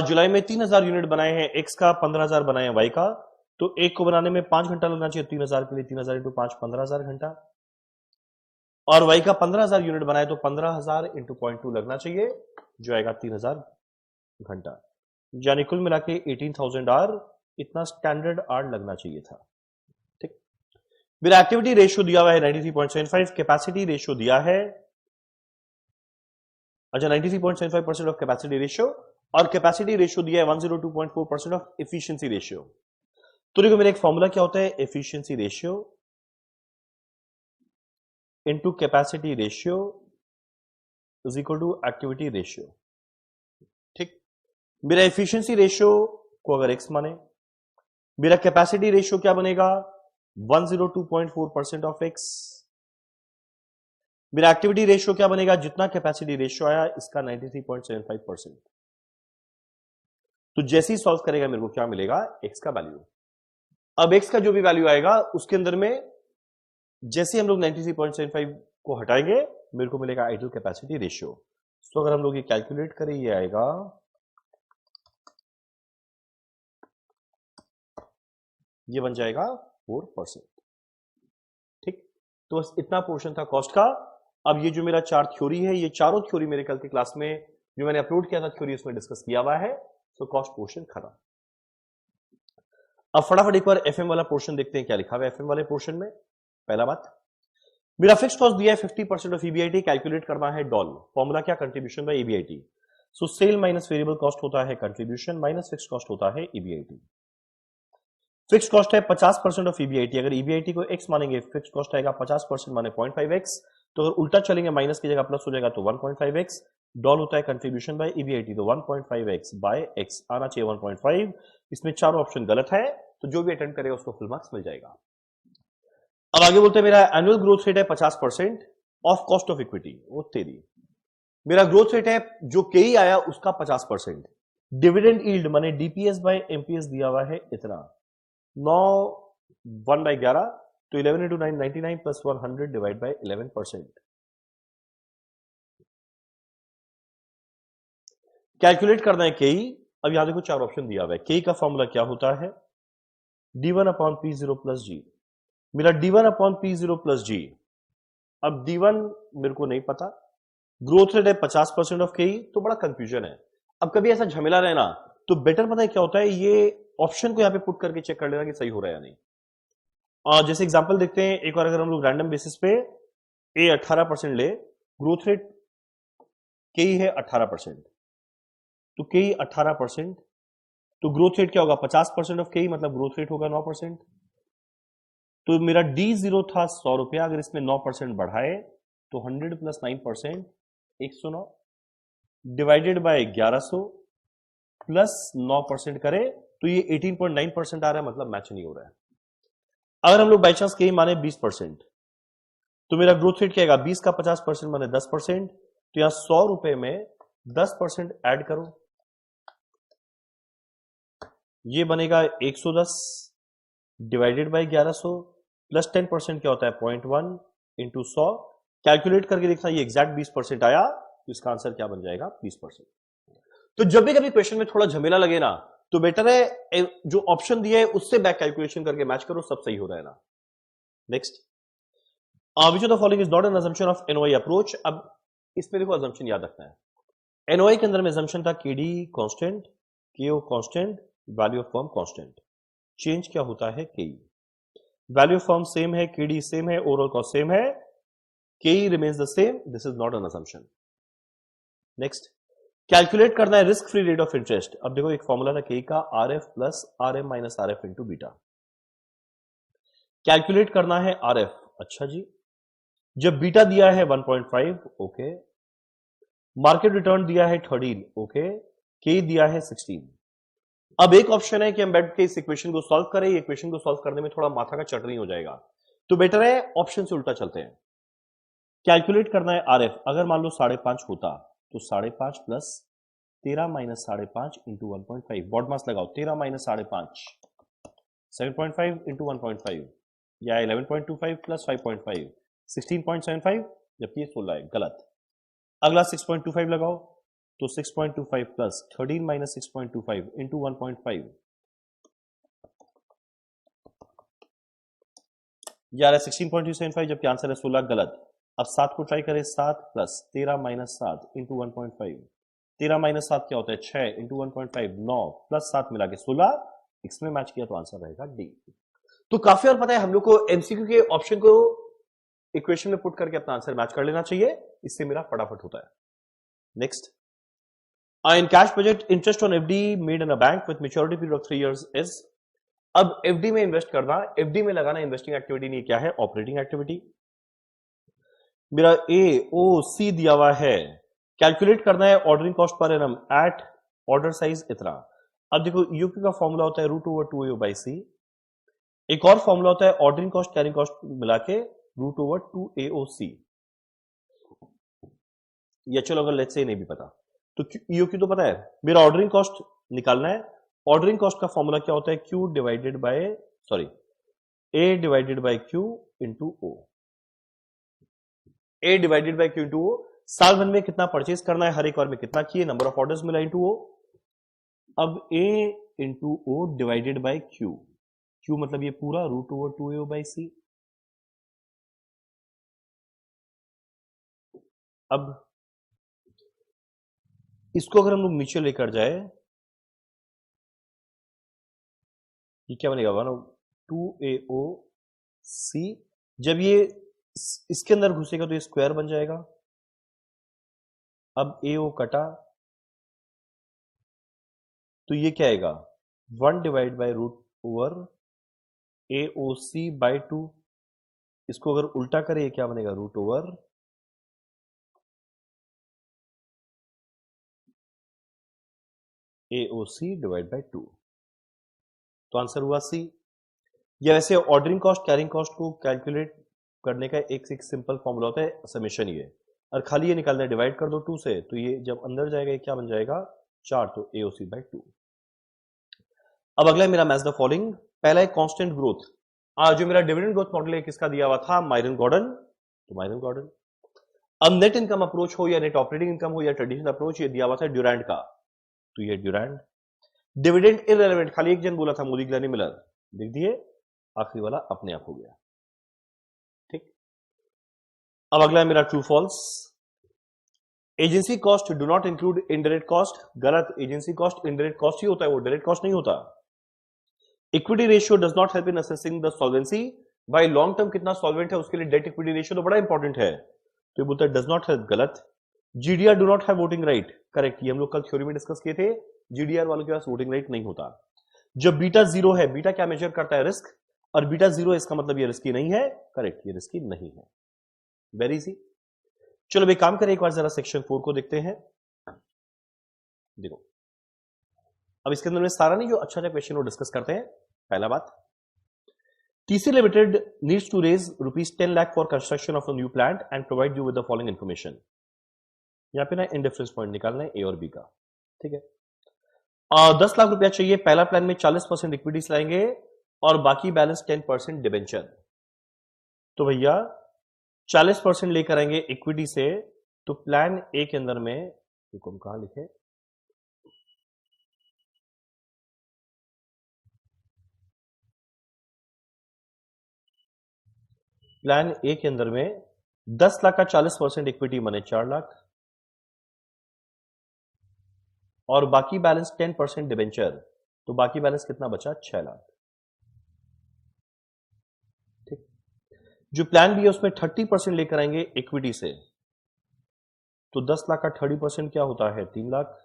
जुलाई में 3,000 यूनिट बनाए हैं एक्स का, 15,000 बनाए हैं वाई का। तो एक को बनाने में 5 घंटा लगना चाहिए, 3,000 के लिए 3,000 इंटू 5, 15,000 घंटा। और वाई का 15,000 यूनिट बनाए तो 15,000 इंटू 0.2 लगना चाहिए, जो आएगा 3,000 घंटा। यानी कुल मिला के 18,000 आवर, इतना स्टैंडर्ड आवर लगना चाहिए था। ठीक। मेरा एक्टिविटी रेशियो दिया हुआ है 93.75, कैपेसिटी रेशियो दिया है, अच्छा 93.75% ऑफ कैपेसिटी रेशियो, और कैपेसिटी रेशियो दिया है 102.4% ऑफ एफिशिएंसी रेशियो। तो देखो मेरा एक फॉर्मूला क्या होता है, efficiency ratio into capacity ratio is equal to activity ratio. ठीक। मेरा एफिशिएंसी रेशियो को अगर एक्स माने, मेरा कैपेसिटी रेशियो क्या बनेगा? 102.4% ऑफ एक्स। मेरा एक्टिविटी रेशियो क्या बनेगा, जितना कैपेसिटी रेशियो आया इसका 93.75%। तो जैसे ही सॉल्व करेगा मेरे को क्या मिलेगा, एक्स का वैल्यू। अब एक्स का जो भी वैल्यू आएगा उसके अंदर में जैसे हम लोग 93.75 को हटाएंगे मेरे को मिलेगा आइडल कैपेसिटी रेशियो। तो अगर हम लोग ये कैलकुलेट करें ये आएगा, ये बन जाएगा 4%। ठीक, तो बस इतना पोर्शन था कॉस्ट का। अब ये जो मेरा 4 थ्योरी है, ये चारों थ्योरी मेरे कल की क्लास में जो मैंने अपलोड किया था थ्योरी उसमें डिस्कस किया हुआ है। तो कॉस्ट पोर्शन खत्म। अब फटाफट एक बार एफएम वाला पोर्शन देखते हैं क्या लिखा हुआ है एफएम वाले पोर्शन में। पहला बात, मेरा फिक्स कॉस्ट दिया है 50% ऑफ ईबीआईटी, कैलकुलेट करना है डॉल। फॉर्मूला क्या, contribution by EBIT. So sale minus variable cost होता है कंट्रीब्यूशन, माइनस फिक्स कॉस्ट होता है ईबीआईटी। फिक्स कॉस्ट है 50% ऑफ ईबीआईटी। अगर ईबीआईटी को एक्स मानेंगे फिक्स कॉस्ट आएगा 50% माने 0.5x। तो अगर उल्टा चलेंगे माइनस की जगह प्लस हो जाएगा तो 1.5x। डॉल होता है कंट्रीब्यूशन बाय ईबीआईटी, तो 1.5x बाय x आना चाहिए 1.5। इसमें चारों ऑप्शन गलत है, तो जो भी अटेम्प्ट करेगा उसको फुल मार्क्स मिल जाएगा। अब आगे बोलते हैं मेरा एनुअल ग्रोथ रेट है 50% ऑफ कॉस्ट ऑफ इक्विटी। वो तेरी, मेरा ग्रोथ रेट है जो केई आया उसका 50%। डिविडेंड यील्ड माने डीपीएस बाय एमपीएस दिया हुआ है इतना 9 1/11, तो 11 into 9 99 plus 100 divide by 11%। Calculate करना है केई। अब यहां देखो चार ऑप्शन दिया हुआ है। केई का फॉर्मूला क्या होता है, d1 अपॉन p0 प्लस जी। मेरा d1 अपॉन p0 प्लस जी। अब d1 मेरे को नहीं पता, ग्रोथ रेट है 50% ऑफ केई, तो बड़ा कंफ्यूजन है। अब कभी ऐसा झमेला रहे ना तो बेटर पता है क्या होता है, ये ऑप्शन को यहां पे पुट करके चेक कर लेना कि सही हो रहा है या नहीं। जैसे एग्जांपल देखते हैं एक बार, अगर हम लोग रैंडम बेसिस पे ए 18% ले, ग्रोथ रेट केई है 18%, तो केई 18%, तो ग्रोथ रेट क्या होगा 50% ऑफ केई, मतलब ग्रोथ रेट होगा 9%। तो मेरा D0 था 100 रुपया, अगर इसमें 9% बढ़ाए तो 100 प्लस 9% 109 डिवाइडेड बाय 1100 प्लस 9% करे तो ये 18.9% आ रहा है, मतलब मैच नहीं हो रहा है। अगर हम लोग बाई चांस केई माने 20%, तो मेरा ग्रोथ रेट क्या आएगा, 20 का 50% माने 10%, तो यहां 100 रुपए में 10% ऐड करो, ये बनेगा 110 डिवाइडेड बाय 1100 प्लस 10% क्या होता है 0.1 इंटू 100। कैलकुलेट करके देखना ये एग्जैक्ट 20% आया, तो इसका आंसर क्या बन जाएगा 20%। तो जब भी कभी क्वेश्चन में थोड़ा झमेला लगे ना तो बेटर है जो ऑप्शन दिया है उससे बैक कैलकुलेशन करके मैच करो, सब सही हो रहा है ना। Next, which of the following is not an assumption of NOI approach. अब इसमें देखो assumption याद रखना है। एनओआई के अंदर में assumption था KD constant, KO constant, value of firm constant. Change क्या होता है KE, value of firm same है, केडी सेम है, ओवरऑल कॉस्ट सेम है, KE remains the same, this is not an assumption। Next, calculate करना है risk free rate of interest. अब देखो एक फॉर्मूला था केई का, R F plus R M minus R F into beta. Calculate करना है आर एफ, अच्छा जी, जब बीटा दिया है 1.5, ओके, मार्केट रिटर्न दिया है 13, ओके, के दिया है 16। अब एक ऑप्शन है कि हम बैठ के इस इक्वेशन को सॉल्व करें, इक्वेशन को सॉल्व करने में थोड़ा माथा का चटनी हो जाएगा, तो बेटर है ऑप्शन से उल्टा चलते हैं। कैलकुलेट करना है आर एफ, अगर मान लो 5.5 होता तो 5.5 प्लस 13 माइनस 5.5 इंटू 1.5, बॉड मास लगाओ, 13 माइनस 5.5 7.5 इंटू 1.5 या 11.25 प्लस 5.5 16.75, जबकि ये 16 है, गलत। अगला 6.25 लगाओ, तो 6.25 प्लस 13 माइनस 6.25 इंटू 1.5 या 16.275, जबकि आंसर है 16, गलत। अब 7 को ट्राई करें, 7 प्लस 13 माइनस 7 इंटू 1.5, 13 माइनस 7 क्या होता है 6 इंटू 1.5 9 प्लस 7 मिला के 16, इसमें मैच किया तो आंसर रहेगा डी। तो काफी और पता है हम लोग को एमसीक्यू के ऑप्शन को इक्वेशन में पुट करके अपना आंसर मैच कर लेना चाहिए, इससे मेरा फटाफट होता है। Next, in cash budget interest on FD made in a bank with maturity period of 3 years is. अब एफडी में इन्वेस्ट करना, एफडी में लगाना इन्वेस्टिंग एक्टिविटी नहीं, क्या है ऑपरेटिंग एक्टिविटी। मेरा ए ओ सी दिया हुआ है, कैलकुलेट करना है ऑर्डरिंग कॉस्ट पर एनम एट ऑर्डर साइज इतना। अब देखो यूपी का फॉर्मूला होता है √2/2 बाई सी, एक और फॉर्मूला होता है ऑर्डरिंग कॉस्ट कैरिंग कॉस्ट मिला के √2AOC, या चलो अगर लेट्स से नहीं भी पता तो EOQ तो पता है, मेरा ऑर्डरिंग कॉस्ट निकालना है। ऑर्डरिंग कॉस्ट का फॉर्मूला क्या होता है, Q divided by A divided by Q into O। A divided by Q into O, साल भर में कितना परचेज करना है, हर एक बार में कितना किए, नंबर ऑफ ऑर्डर्स मिला इंटू O। अब A into O divided by Q, Q मतलब ये पूरा √2AO बाय C। अब इसको अगर हम लोग नीचे लेकर जाए, ये क्या बनेगा, 2AOC। जब ये इसके अंदर घुसेगा तो ये स्क्वायर बन जाएगा। अब AO कटा तो ये क्या आएगा, 1 डिवाइड बाय √AOC बाय 2। इसको अगर उल्टा करें ये क्या बनेगा, √AOC डिवाइड बाय 2। तो आंसर हुआ C। या वैसे ऑर्डरिंग कॉस्ट कैरिंग कॉस्ट को कैलकुलेट करने का एक सिंपल फॉर्मूला होता है समेशन, ये और खाली ये निकालना है, डिवाइड कर दो 2 से, तो ये जब अंदर जाएगा ये क्या बन जाएगा 4, तो AOC बाय 2। अब अगला मेरा मैच द फॉलोइंग। पहला है कांस्टेंट ग्रोथ, जो मेरा डिविडेंड ग्रोथ मॉडल है किसका दिया हुआ था, मायरन गॉर्डन, तो मायरन गॉर्डन। अब नेट इनकम अप्रोच हो या नेट ऑपरेटिंग इनकम हो या ट्रेडिशनल अप्रोच, ये दिया हुआ था ड्यूरैंड का, तो ये ड्यूरैंड। डिविडेंड इररिलेवेंट, खाली एक जन बोला था, मोदी ग्लैनी मिलर, देख दिए, आखिरी वाला अपने आप हो गया। ठीक, अब अगला है मेरा true false. Agency cost do not include indirect cost, गलत। एजेंसी कॉस्ट इनडायरेक्ट कॉस्ट ही होता है, वो डायरेक्ट कॉस्ट नहीं होता। Equity ratio does not help in assessing the solvency, भाई लॉन्ग टर्म कितना सॉल्वेंट है उसके लिए डेट इक्विटी रेशियो तो बड़ा इंपॉर्टेंट है, तो ये बोलता है डज नॉट हेल्प, गलत। GDR do not have voting right, correct. ये हम लोग कल थ्योरी में डिस्कस किए थे, जीडीआर वालों के पास वोटिंग राइट नहीं होता। जब बीटा 0 है, बीटा क्या मेजर करता है, रिस्क, और बीटा 0 है इसका मतलब ये रिस्की नहीं है, करेक्ट, ये रिस्की नहीं है, वेरी इजी। चलो एक काम करें, एक बार जरा सेक्शन 4 को देखते हैं। देखो अब इसके अंदर में सारा नहीं, जो अच्छा अच्छा क्वेश्चन वो डिस्कस करते हैं। पहला बात, TCL Limited needs to raise ₹10 lakh for construction of a new plant and provide you with the following information। यहां पे ना इंडिफरेंस पॉइंट निकालना है A और B का, ठीक है। 10 लाख रुपया चाहिए, पहला प्लान में 40% इक्विटीज लाएंगे और बाकी बैलेंस 10% डिबेंचर। तो भैया 40% लेकर आएंगे इक्विटी से, तो प्लान ए के अंदर में, हम कहां लिखे, प्लान ए के अंदर में 10 लाख का 40% इक्विटी माने 4 लाख और बाकी बैलेंस 10% डिबेंचर, तो बाकी बैलेंस कितना बचा, 6 लाख। ठीक, जो प्लान बी है उसमें 30% लेकर आएंगे इक्विटी से, तो 10 लाख का 30% क्या होता है, 3 लाख।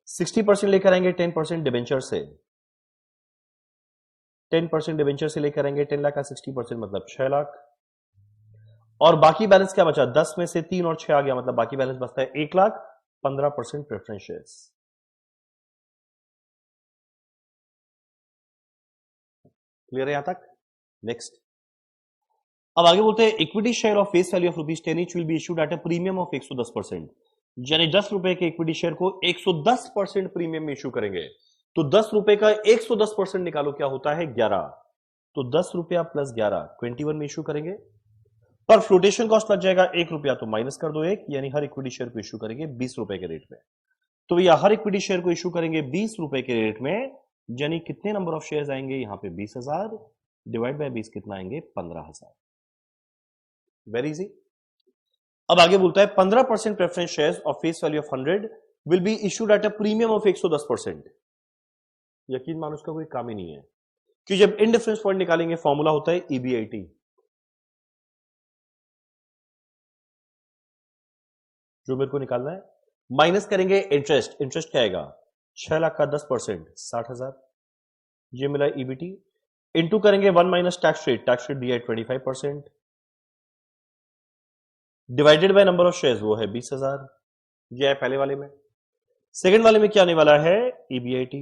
60% लेकर आएंगे 10% डिबेंचर से, 10% डिबेंचर से लेकर आएंगे 10 लाख का 60% मतलब 6 लाख। और बाकी बैलेंस क्या बचा, 10 में से 3 और 6 आ गया, मतलब बाकी बैलेंस बचता है 1 लाख। 15% preference shares. क्लियर है यहां तक? नेक्स्ट, अब आगे बोलते हैं equity share of face value of ₹10 each will be issued at a premium of 110%, यानी 10 रुपए के इक्विटी शेयर को 110% प्रीमियम में इशू करेंगे। तो 10 रुपए का 110% निकालो, क्या होता है 11, तो 10 रुपया प्लस 11 21 में इशू करेंगे। पर फ्लोटेशन कॉस्ट लग जाएगा 1 रुपया, तो माइनस कर दो 1, यानी हर इक्विटी शेयर को इशू करेंगे 20 रुपए के रेट में। तो भैया हर इक्विटी शेयर को इशू करेंगे 20 रुपए के रेट में, यानी कितने नंबर ऑफ शेयर्स आएंगे यहां पे 20,000 डिवाइड बाय 20 कितना आएंगे 15,000। Very easy. अब आगे बोलता है 15% preference shares of face value of 100 will be issued at a premium of 110%। यकीन मानो उसका कोई काम ही नहीं है, कि जब इनडिफरेंस पॉइंट निकालेंगे फॉर्मूला होता है EBIT, जो मेरे को निकालना है, माइनस करेंगे इंटरेस्ट, इंटरेस्ट क्या आएगा 6 लाख का 10% 60,000, ये मिला EBT। इंटू करेंगे 1 minus tax rate, tax rate दिया है 25%, divided by number of shares, वो है 20,000, ये है पहले वाले में। सेकंड वाले में क्या आने वाला है EBIT।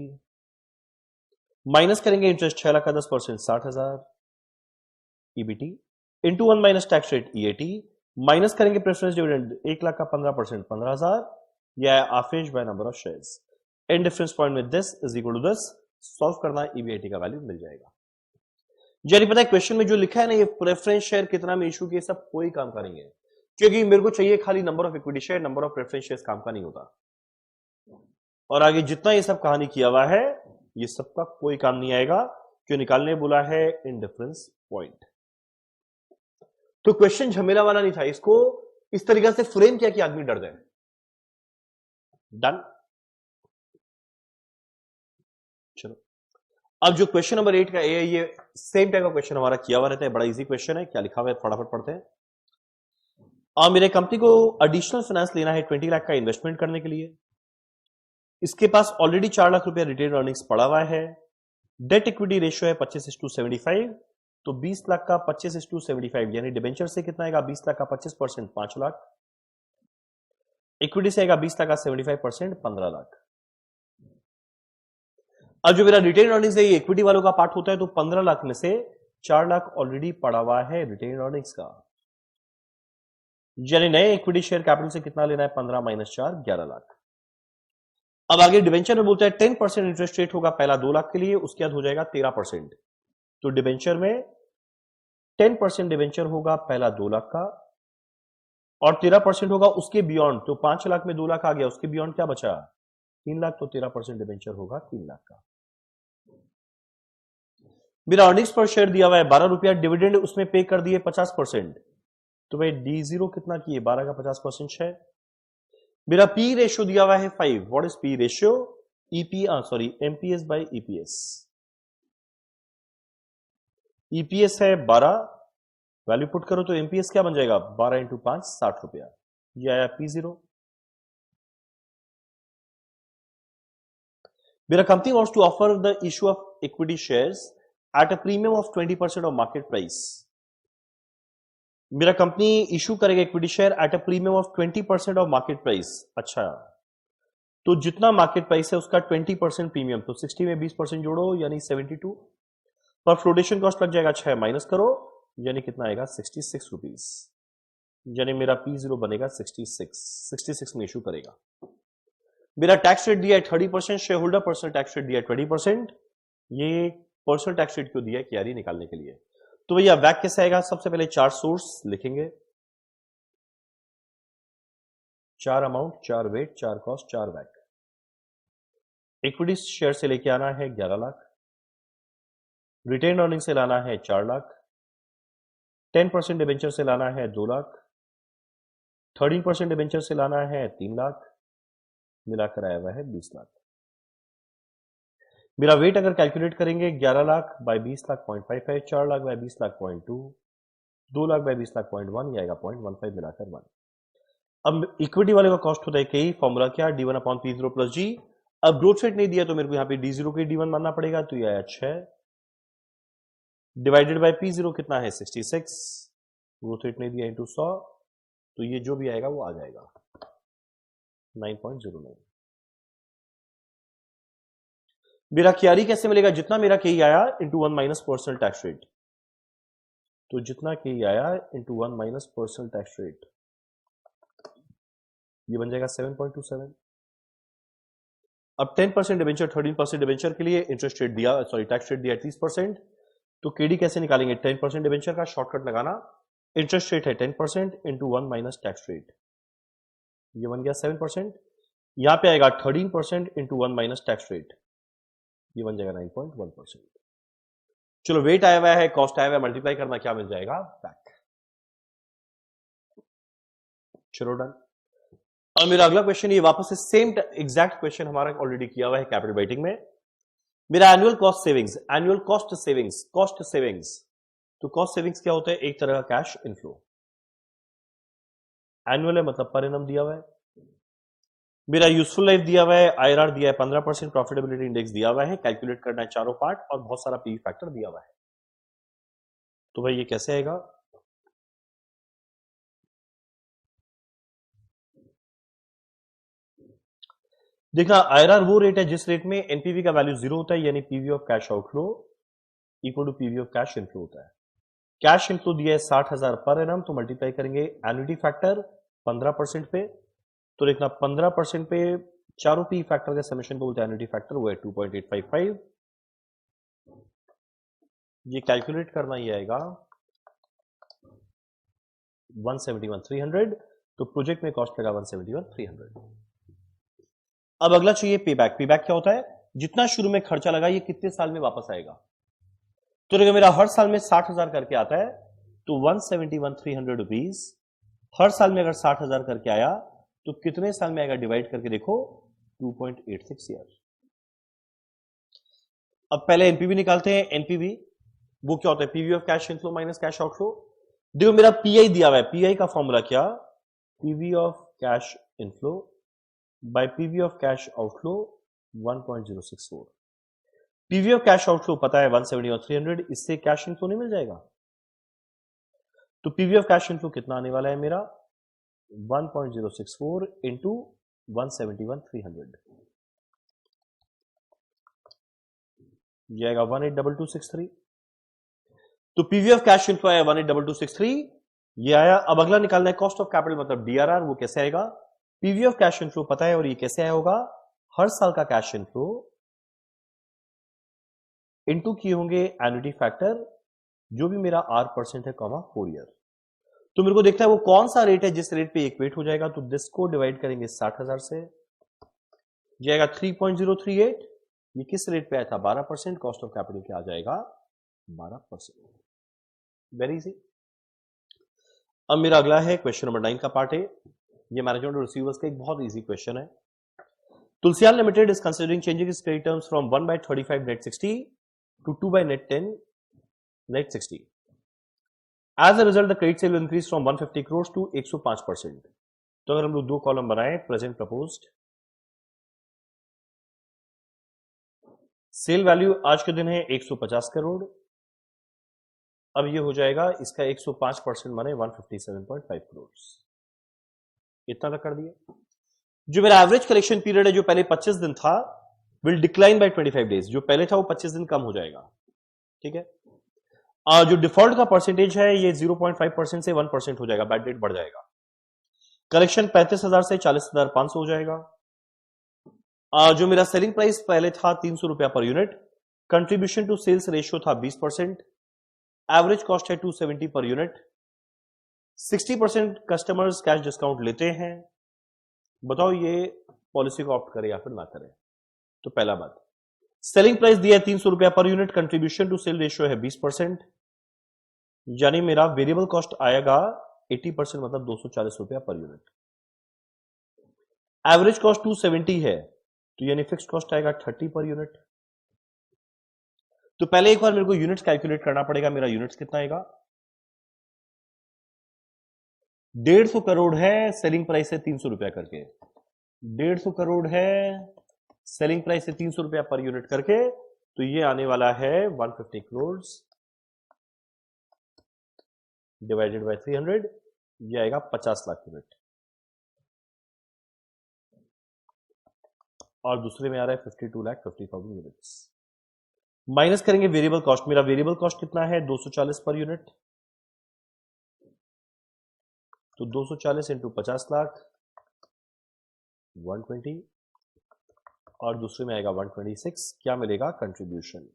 माइनस करेंगे इंटरेस्ट 6 लाख का 10%, 60,000 EBT into 1 minus tax rate EAT, minus करेंगे प्रेफरेंस डिविडेंड 1 लाख का 15%, 15,000, या आफेज by number of shares. And difference point में this is equal to this, solve करना, ईबीआईटी का वैल्यू मिल जाएगा। यानी पता है क्वेश्चन में जो लिखा है ना, ये प्रेफरेंस शेयर कितना में इशू किए, सब कोई काम का नहीं है, क्योंकि मेरे को चाहिए खाली number of equity share, number of preference share काम का नहीं होता। और आगे जितना ये सब कहानी किया हुआ है, ये सबका कोई काम नहीं आएगा, क्यों निकालने बोला है इन डिफरेंस पॉइंट। तो क्वेश्चन झमेला वाला नहीं था, इसको इस तरीके से फ्रेम किया कि आदमी डर जाए। डन। चलो अब जो क्वेश्चन नंबर 8 का ये सेम टाइप का क्वेश्चन हमारा किया हुआ रहता है, बड़ा इजी क्वेश्चन है। क्या लिखा हुआ है फटाफट पढ़ते हैं। मेरे कंपनी को एडिशनल फाइनेंस लेना है 20 लाख का इन्वेस्टमेंट करने के लिए। इसके पास ऑलरेडी 4 लाख रुपया रिटेन अर्निंग्स पड़ा हुआ है। डेट इक्विटी रेशियो है 25:75, तो 20 लाख का 25:75 यानी डिबेंचर से कितना आएगा, 20 लाख का 25%, 5 लाख। इक्विटी से आएगा 20 लाख का 75%, 15 लाख। अब जो मेरा रिटेन अर्निंग्स है ये इक्विटी वालों का पार्ट होता है, तो 15 लाख में से 4 लाख ऑलरेडी पड़ा हुआ है रिटेन अर्निंग्स का, यानी नए इक्विटी शेयर कैपिटल से कितना लेना है, 15 माइनस 4, 11 लाख। अब आगे डिबेंचर में बोलता है 10% इंटरेस्ट रेट होगा पहला 2 लाख के लिए, उसके बाद हो जाएगा 13%। तो डिबेंचर में 10% डिबेंचर होगा पहला 2 लाख का, और 13% होगा उसके बियॉन्ड। तो 5 लाख में 2 लाख आ गया, उसके बियॉन्ड क्या बचा, 3 लाख। तो 13% डिबेंचर होगा 3 लाख का। मेरा अर्निंग्स पर शेयर दिया हुआ है 12 रुपया, डिविडेंड उसमें पे कर दिए 50%, तो भाई D0 कितना किए, 12 का 50% है। मेरा पी रेशियो दिया हुआ है 5। What is P ratio, MPS by EPS. EPS है 12, वैल्यू पुट करो तो एमपीएस क्या बन जाएगा, 12 इंटू 5, 60 रुपया। ये आया P0। मेरा company wants to offer the issue of equity shares at a premium of 20% of market price. मेरा कंपनी इशू करेगा equity share at a premium of 20% of market price. अच्छा, तो जितना मार्केट प्राइस है उसका 20% प्रीमियम, तो 60 में 20% जोड़ो यानी 72, पर फ्लोटेशन कॉस्ट लग जाएगा 6, माइनस करो यानी कितना आएगा, 66 रुपीज। यानी मेरा P0 बनेगा 66 में इशू करेगा। मेरा टैक्स रेट दिया है 30%, share holder personal tax rate दिया है 20%। ये पर्सनल टैक्स रेट क्यों दिया है, क्यारी निकालने के लिए। तो भैया वैक कैसे आएगा, सबसे पहले 4 सोर्स लिखेंगे, 4 अमाउंट, 4 वेट, 4 कॉस्ट, 4 वैक। इक्विटी शेयर से लेके आना है 11 लाख, रिटेन अर्निंग से लाना है 4 लाख, 10% डिबेंचर से लाना है 2 लाख, 13% डिबेंचर से लाना है 3 लाख, मिलाकर आया हुआ है 20 लाख। मेरा वेट अगर कैलकुलेट करेंगे 11 lakh by 20 lakh 0.55, 4 lakh by 20 lakh 0.2, 2 lakh by 20 lakh 0.1, आएगा 0.15 मिलाकर 1। अब इक्विटी वाले का कॉस्ट होता है कई, फॉर्मूला क्या, D1 upon P0 plus G। अब ग्रोथ रेट नहीं दिया तो मेरे को यहाँ पे D0 के D1 मानना पड़ेगा, तो ये आया 6 डिवाइडेड बाय P0 कितना है 66, ग्रोथ रेट नहीं दिया इंटू 100, तो ये जो भी आएगा वो आ जाएगा 9.09। मेरा क्यारी कैसे मिलेगा, जितना मेरा के आया into 1 minus personal tax rate, तो जितना के आया into 1 minus personal tax rate, ये बन जाएगा 7.27। अब 10% डिबेंचर, 13% डिबेंचर के लिए इंटरेस्ट रेट दिया, सॉरी टैक्स रेट दिया 30%, तो केडी कैसे निकालेंगे, 10% डिबेंचर का शॉर्टकट लगाना, इंटरेस्ट रेट है 10% इंटू 1 माइनस टैक्स रेट, ये बन गया 7%। यहां पे आएगा 13% इंटू 1 माइनस टैक्स रेट, ये बन जाएगा 9.1%। चलो वेट आया हुआ है, कॉस्ट आया हुआ है, मल्टीप्लाई करना क्या मिल जाएगा, बैक। चलो डन। और मेरा अगला क्वेश्चन ये वापस से सेम एग्जैक्ट क्वेश्चन हमारा ऑलरेडी किया हुआ है कैपिटल वेटिंग में। मेरा annual cost savings, annual cost savings, तो कॉस्ट सेविंग्स क्या होता है, एक तरह का कैश इनफ्लो। एनुअल है मतलब पर एनम दिया हुआ है। मेरा यूजफुल लाइफ दिया हुआ है, IRR दिया है 15%, प्रॉफिटेबिलिटी इंडेक्स दिया हुआ है, कैलकुलेट करना है चारों पार्ट, और बहुत सारा पीवी फैक्टर दिया हुआ है। तो भाई ये कैसे आएगा, देखना आईआरआर वो रेट है जिस रेट में एनपीवी का वैल्यू 0 होता है, यानी PV of cash outflow equal to PV of cash inflow होता है। कैश इनफ्लो दिया है 60,000 पर एनम, तो मल्टीप्लाई करेंगे एन्युटी फैक्टर 15% पे, तो देखना 15% पे चारों पी फैक्टर का समेशन को बोलते हैं एन्युटी फैक्टर, वो है 2.855। ये कैलकुलेट करना ही आएगा 171,300, तो प्रोजेक्ट में कॉस्ट लगा 171,300। अब अगला चाहिए पेबैक। पेबैक क्या होता है? जितना शुरू में खर्चा लगा ये कितने साल में वापस आएगा। तो देखो मेरा हर साल में 60,000 करके आता है, तो 171,300 रुपीज हर साल में अगर 60,000 करके आया तो कितने साल में आएगा, डिवाइड करके देखो 2.86 ईयर। अब पहले एनपीवी निकालते हैं। एनपीवी वो क्या होता है? PV of cash inflow minus cash outflow. देखो मेरा पीआई दिया हुआ है, पीआई का फॉर्मूला क्या? PV of cash inflow by PV of cash outflow 1.064। PV of cash outflow पता है 171,300, इससे कैश इनफ्लो नहीं मिल जाएगा। तो पीवी ऑफ कैश इनफ्लो कितना आने वाला है मेरा? 1.064 इंटू 171,300, जाएगा 182263। तो पीवी ऑफ कैश इनफ्लो आया 182263, ये आया। अब अगला निकालना है कॉस्ट ऑफ कैपिटल, मतलब डीआरआर। वो कैसे आएगा? पीवी ऑफ कैश इनफ्लो पता है, और ये कैसे आया होगा? हर साल का कैश इनफ्लो इनटू किए होंगे एन्युटी फैक्टर, जो भी मेरा R% है, कॉमा 4 ईयर। तो मेरे को देखता है वो कौन सा रेट है जिस रेट पे इक्वेट हो जाएगा। तो दिस को डिवाइड करेंगे 60,000 से, जाएगा 3.038। ये किस रेट पे आया था? 12%। कॉस्ट ऑफ कैपिटल क्या आ जाएगा? 12%। Very easy. अब मेरा अगला है क्वेश्चन नंबर 9 का पार्ट है। ये मैनेजमेंट और रिसीवर्स का एक बहुत इजी क्वेश्चन है। Tulsian limited is considering changing its credit terms from 1/35 net 60 to 2/net 10 net 60. As a result, the credit sale will increase from 150 crores to 105%. तो अगर हम लोग दो कॉलम बनाए, प्रेजेंट प्रपोज्ड, सेल वैल्यू आज के दिन है 150 करोड़। अब ये हो जाएगा इसका 105% माने 157.5 करोड़। इतना तक कर दिया। जो मेरा एवरेज कलेक्शन पीरियड है, जो पहले 25 दिन था, विल डिक्लाइन बाय 25 डेज। जो पहले था वो 25 दिन कम हो जाएगा। ठीक है। जो डिफॉल्ट का परसेंटेज है ये 0.5% से 1% हो जाएगा, बैड डेट बढ़ जाएगा। कलेक्शन 35,000 से 40,500 हो जाएगा। जो मेरा सेलिंग प्राइस पहले था 300 रुपया per unit, contribution to sales ratio था 20%, एवरेज कॉस्ट है 270 per unit, 60% customers cash discount लेते हैं। बताओ ये पॉलिसी को ऑप्ट करें या फिर ना करें। तो पहला बात, सेलिंग प्राइस दिया है 300 रुपया per unit, contribution to sale ratio है 20%, यानी मेरा वेरिएबल कॉस्ट आएगा 80%, मतलब 240 रुपया पर यूनिट। एवरेज कॉस्ट 270 है, तो यानी फिक्स कॉस्ट आएगा 30 पर यूनिट। तो पहले एक बार मेरे को यूनिट्स कैलकुलेट करना पड़ेगा। मेरा यूनिट्स कितना आएगा? 150 करोड़ है, सेलिंग प्राइस है 300 रुपया करके। 150 करोड़ है, सेलिंग प्राइस है 300 रुपया पर यूनिट करके, तो ये आने वाला है 150 करोड़ डिवाइडेड बाय 300, ये आएगा 50 लाख यूनिट। और दूसरे में आ रहा है 52,50,000 यूनिट्स। माइनस करेंगे वेरिएबल कॉस्ट। मेरा वेरिएबल कॉस्ट कितना है? 240 पर यूनिट। तो 240 इंटू 50 लाख 120, और दूसरे में आएगा 126। क्या मिलेगा? कंट्रीब्यूशन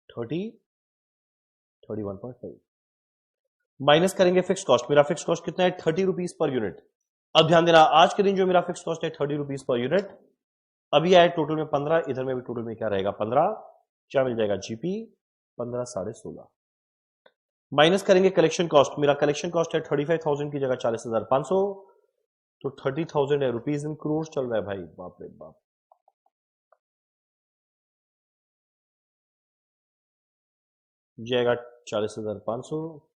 31.5। माइनस करेंगे फिक्स कॉस्ट। मेरा फिक्स कॉस्ट कितना है? 30 रुपीज पर यूनिट। अब ध्यान देना, आज के दिन जो मेरा फिक्स कॉस्ट है 30 रुपीज पर यूनिट, अभी आए टोटल में 15, इधर में भी टोटल में क्या रहेगा? 15। क्या मिल जाएगा? जीपी 15 16.5। माइनस करेंगे कलेक्शन कॉस्ट। मेरा कलेक्शन कॉस्ट है 35,000 की जगह 40,500, तो 30,000 है रुपीज इन करोड़ चल रहा है भाई। बाप रे बाप। जाएगा 40,500,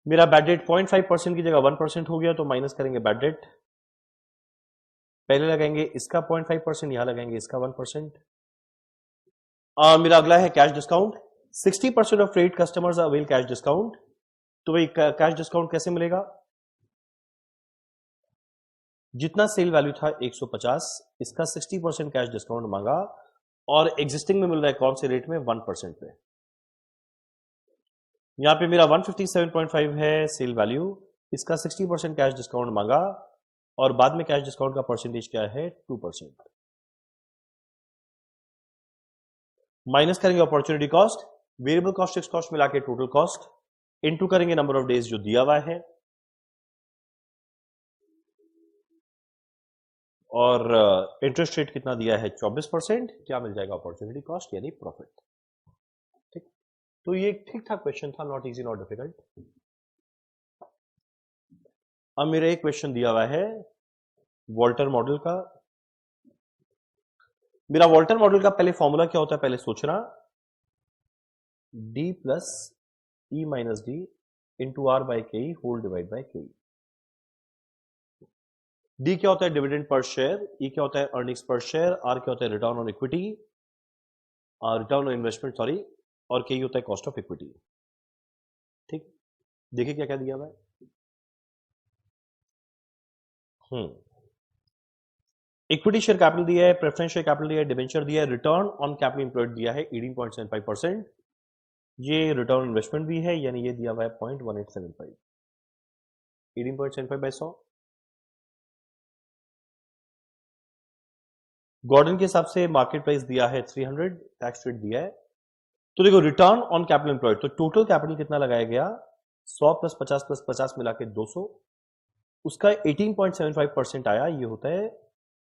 मेरा बैड डेट 0.5% की जगह 1% हो गया, तो माइनस करेंगे बैड डेट। पहले लगाएंगे इसका 0.5%, यहां लगाएंगे इसका 1%। मेरा अगला है cash discount. 60% of trade customers avail cash discount. तो भाई कैश डिस्काउंट कैसे मिलेगा? जितना सेल वैल्यू था 150, इसका 60% कैश डिस्काउंट मांगा और एग्जिस्टिंग में मिल रहा है कौन से रेट में? 1% पे। यहां पे मेरा 157.5 है सेल वैल्यू, इसका 60% कैश डिस्काउंट मांगा और बाद में कैश डिस्काउंट का परसेंटेज क्या है? 2%। माइनस करेंगे opportunity cost, variable cost, fixed cost मिला के टोटल कॉस्ट, इनटू करेंगे नंबर ऑफ डेज जो दिया हुआ है और इंटरेस्ट रेट कितना दिया है? 24%। क्या मिल जाएगा? अपॉर्चुनिटी कॉस्ट यानी प्रॉफिट। ठीक, तो ये ठीक ठाक क्वेश्चन था, नॉट इजी नॉट डिफिकल्ट। अब मेरा एक क्वेश्चन दिया हुआ है वॉल्टर मॉडल का। मेरा वॉल्टर मॉडल का पहले फॉर्मूला क्या होता है पहले सोचना, d plus E minus D into R by K whole divide by K. D क्या होता है? डिविडेंड पर शेयर, ई क्या होता है? अर्निंग्स पर शेयर, आर क्या होता है? Return on equity, return on investment sorry, और के होता है कॉस्ट ऑफ इक्विटी। ठीक, देखिए क्या क्या दिया हुआ है। इक्विटी शेयर कैपिटल दिया है, प्रेफरेंस शेयर कैपिटल दिया है, डिबेंचर दिया है, रिटर्न ऑन कैपिटल एम्प्लॉयड दिया है 18.75%। ये रिटर्न इन्वेस्टमेंट भी है, यानी ये दिया हुआ है 0.1875। 18.75 बाय 100। गॉर्डन के हिसाब से मार्केट प्राइस दिया है 300, टैक्स रेट दिया है। तो देखो रिटर्न ऑन कैपिटल एम्प्लॉयड, तो टोटल कैपिटल कितना लगाया गया? 100 प्लस 50 प्लस 50 मिला के 200, उसका 18.75% आया। ये होता है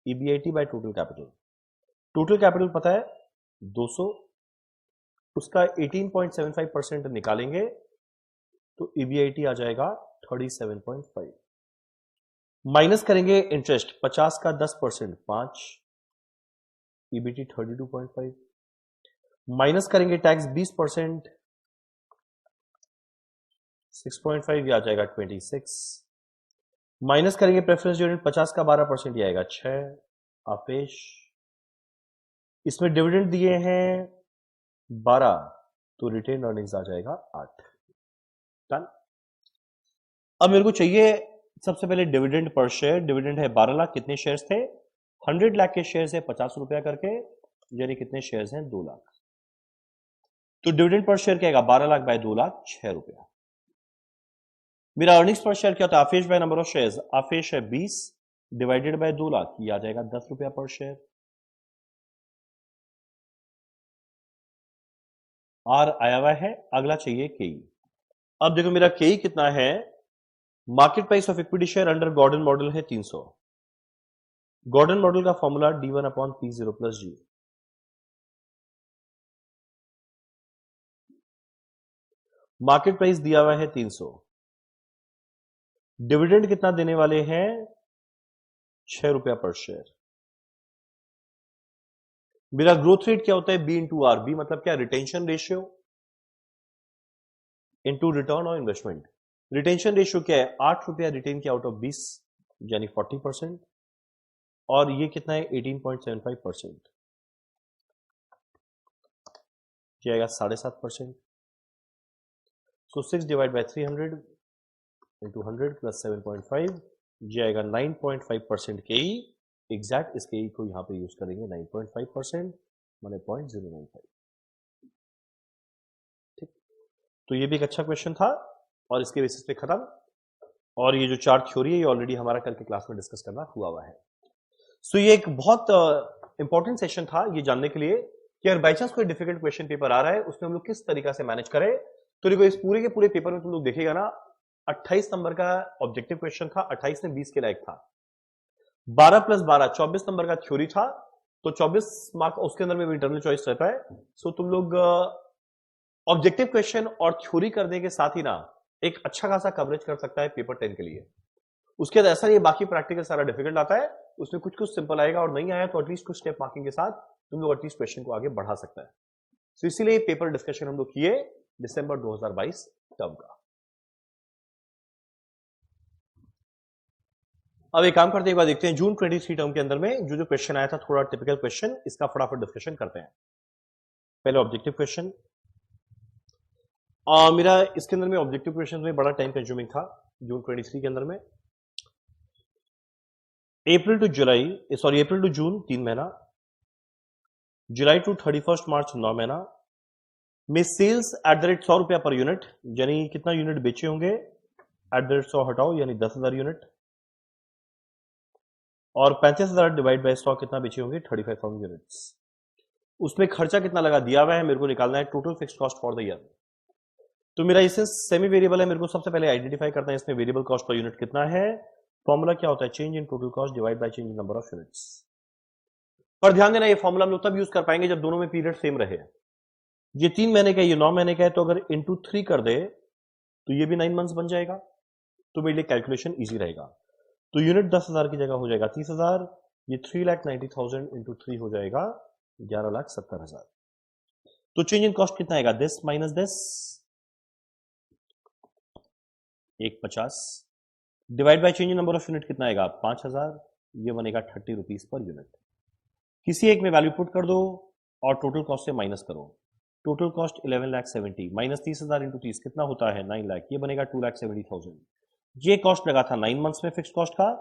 EBIT by total capital. Total capital पता है 200, उसका 18.75% निकालेंगे तो ईबीआईटी आ जाएगा 37.5। माइनस करेंगे इंटरेस्ट 50 का 10% 5, ईबीटी 32.5। माइनस करेंगे टैक्स 20% 6.5, ये आ जाएगा 26। माइनस करेंगे प्रेफरेंस यूनिट 50 का 12%, ये आएगा 6। आपेश इसमें डिविडेंड दिए हैं 12, तो रिटेन अर्निंग्स आ जाएगा 8। डन। अब मेरे को चाहिए सबसे पहले डिविडेंड पर शेयर। डिविडेंड है 12 लाख, कितने शेयर्स थे? 100 लाख के शेयर्स है 50 रुपया करके, यानी कितने शेयर्स हैं? 2 लाख। तो डिविडेंड पर शेयर क्या आएगा? 12 लाख बाय 2 लाख 6 रुपया। मेरा अर्निंग्स पर शेयर क्या होता है? आफेश बाय नंबर ऑफ शेयर्स, आफेश है 20 डिवाइडेड बाय 2 लाख, ये आ जाएगा 10 रुपया पर शेयर। आर आया हुआ है, अगला चाहिए केई। अब देखो मेरा केई कितना है? Market price of equity share under Gordon model है 300। गॉर्डन मॉडल का formula D1/P0 plus G। Market price दिया हुआ है 300, डिविडेंड कितना देने वाले हैं? 6 रुपया पर शेयर। मेरा ग्रोथ रेट क्या होता है? B into are. बी मतलब क्या? Retention ratio into return on investment. Retention ratio क्या है? 8 रुपया रिटेन किया आउट ऑफ 20, यानी 40%, और ये कितना है? 18.75%, जाएगा 7.5%। सो 6 डिवाइड बाय 300 इंटू 100 प्लस 7.5, जाएगा 9.5% के ई। एग्जैक्ट इसके ई को यहां पे यूज करेंगे 9.5% माने 0.095। ठीक, तो ये भी एक अच्छा क्वेश्चन था और इसके बेसिस पे खत्म। और ये जो चार थ्योरी है ये ऑलरेडी हमारा कल के क्लास में डिस्कस करना हुआ है। सो ये एक बहुत इंपॉर्टेंट सेशन था ये जानने के लिए कि अगर बाई चांस कोई डिफिकल्ट क्वेश्चन पेपर आ रहा है उसमें हम लोग किस तरीका से मैनेज करें। तो देखो इस पूरे के पूरे पेपर में तुम लोग देखेगा ना 28 नंबर का ऑब्जेक्टिव क्वेश्चन था, 28 में 20 के लायक था। 12 प्लस 12 24 नंबर का थ्योरी था, तो 24 मार्क उसके अंदर में भी इंटरनल चॉइस रहता है। सो तुम लोग ऑब्जेक्टिव क्वेश्चन और थ्योरी करने के साथ ही ना एक अच्छा खासा कवरेज कर सकता है पेपर 10 के लिए। उसके बाद ऐसा नहीं बाकी प्रैक्टिकल सारा डिफिकल्ट आता है, उसमें कुछ कुछ सिंपल आएगा और नहीं आया तो एटलीस्ट कुछ स्टेप मार्किंग के साथ तुम लोग एटलीस्ट क्वेश्चन को आगे बढ़ा सकता है। तो इसीलिए पेपर डिस्कशन हम लोग किए दिसंबर 2022 टर्म का। अब एक काम करते हैं, एक बार देखते हैं जून 23 टर्म के अंदर में जो जो क्वेश्चन आया था, थोड़ा टिपिकल क्वेश्चन, इसका फटाफट डिस्कशन करते हैं। पहले ऑब्जेक्टिव क्वेश्चन, मेरा इसके अंदर में ऑब्जेक्टिव क्वेश्चन में बड़ा टाइम कंज्यूमिंग था जून 23 के अंदर में। अप्रैल टू जून 3 महीना, जुलाई टू 31 मार्च 9 महीना में सेल्स एट द रेट 100 रुपया पर यूनिट, यानी कितना यूनिट बेचे होंगे एट द रेट 100 हटाओ यानी 10,000 यूनिट, और 35,000 डिवाइड बाय 100 कितना बेचे होंगे 35,000 यूनिट्स। उसमें खर्चा कितना लगा दिया हुआ है, मेरे को निकालना है total fixed cost for the year. तो मेरा इससे सेमी वेरिएबल है, मेरे को सबसे पहले आइडेंटिफाई करना है इसमें वेरिएबल कॉस्ट पर यूनिट कितना है। फॉर्मूला क्या होता है, change in total cost divide by change in number of units. पर ध्यान देना ये फॉर्मूला हम लोग तब यूज कर पाएंगे जब दोनों में पीरियड सेम रहे। ये 3 महीने का, ये 9 महीने का है, तो अगर इंटू 3 कर दे तो ये भी 9 मंथ्स बन जाएगा, तो मेरे लिए कैलकुलेशन इजी रहेगा। तो यूनिट 10,000 की जगह हो जाएगा 30,000, ये 3,90,000 इंटू 3 हो जाएगा 11,70,000। तो चेंज इन कॉस्ट कितना आएगा, this minus this 150 divide by change in number of unit कितना आएगा 5,000, ये बनेगा 30 रुपीज पर यूनिट। किसी एक में वैल्यू पुट कर दो और टोटल कॉस्ट से माइनस करो। टोटल कॉस्ट 11,70,000 माइनस 30,000 इंटू 30 कितना होता है 9 लाख, ये बनेगा 2,70,000। ये कॉस्ट लगा था 9 मंथ्स में फिक्स कॉस्ट का,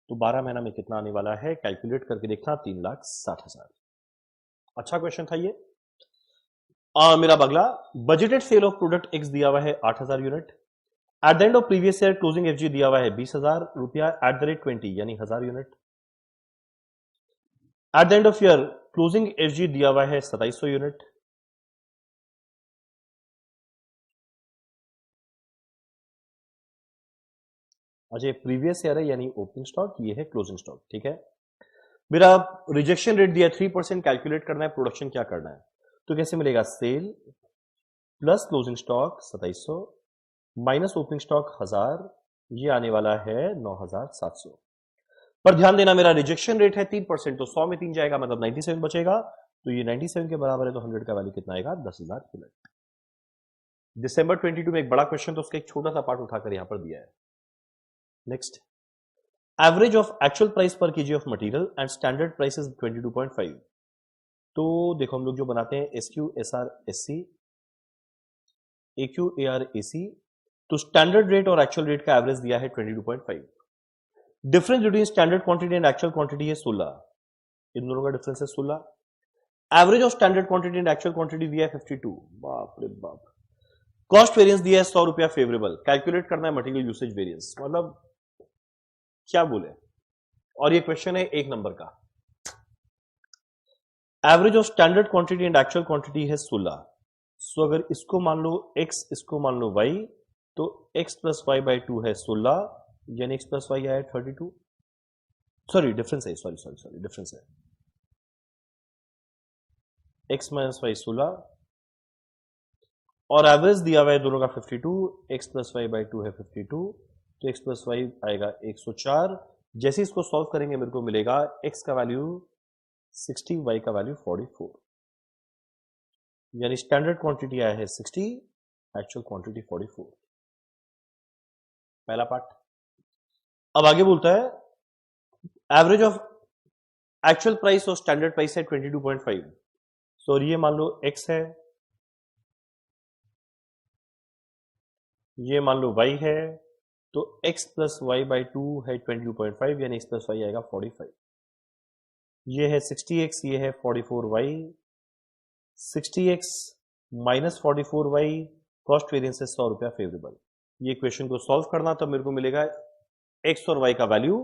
तो 12 महीना में कितना आने वाला है कैलकुलेट करके देखना 3,60,000। अच्छा क्वेश्चन था ये। मेरा अगला budgeted sale of product X दिया हुआ है 8,000 unit, at the end of previous year closing FG दिया हुआ है 20,000 रुपया एट द रेट 20 यानी 1,000 unit. At the end of year closing FG दिया हुआ है 2700 यूनिट। अच्छा, प्रीवियस ईयर है यानी ओपनिंग स्टॉक, ये है क्लोजिंग स्टॉक, ठीक है। मेरा रिजेक्शन रेट दिया 3%, कैलकुलेट करना है प्रोडक्शन क्या करना है। तो कैसे मिलेगा, sale plus closing stock 2700 minus opening stock 1000, ये आने वाला है 9,700। पर ध्यान देना मेरा रिजेक्शन रेट है 3%, तो 100 में 3 जाएगा मतलब 97 बचेगा, तो ये 97 के बराबर है, तो 100 का वैल्यू कितना आएगा 10,000 यूनिट। दिसंबर 22 में एक बड़ा क्वेश्चन, तो उसका एक छोटा सा पार्ट उठाकर यहां पर दिया है। Next, average of actual price per KG of material and standard price is 22.5। तो देखो हम लोग जो बनाते हैं SQ SR SC AQ AR AC, तो स्टैंडर्ड रेट और एक्चुअल रेट का एवरेज दिया है 22.5। Difference between standard quantity and actual quantity है 16, इन दोनों का डिफरेंस है 16। Average of standard quantity and actual quantity दिया है 52, बाप रे बाप। कॉस्ट वेरिएंस दिया है 100 रुपया फेवरेबल, कैलकुलेट करना है मटेरियल यूसेज वेरिएंस, मतलब क्या बोले। और ये क्वेश्चन है 1 नंबर का। Average of standard quantity and actual quantity है 16, सो अगर इसको मान लो x, इसको मान लो y, तो x प्लस वाई बाई 2 है 16, यानी x प्लस वाई आया 32। सॉरी डिफरेंस है, सॉरी डिफरेंस है, x माइनस वाई 16 और एवरेज दिया हुआ है दोनों का 52, x प्लस वाई बाई 2 है 52, तो x प्लस वाई आएगा 104। जैसे इसको सॉल्व करेंगे मेरे को मिलेगा x का वैल्यू 60, y का वैल्यू 44, यानी स्टैंडर्ड क्वांटिटी आया है 60, एक्चुअल क्वांटिटी 44। पहला पार्ट। अब आगे बोलता है एवरेज ऑफ एक्चुअल प्राइस और स्टैंडर्ड प्राइस है 22.5, सो ये मान लो x है, ये मान लो y है, तो x प्लस वाई बाई 2 है 22.5, यानी x प्लस वाई आएगा 45। ये है 60x, ये है 44y, 60x minus 44y, cost variance है 100 रुपया फेवरेबल। ये क्वेश्चन को सॉल्व करना, तब मेरे को मिलेगा x और y का वैल्यू,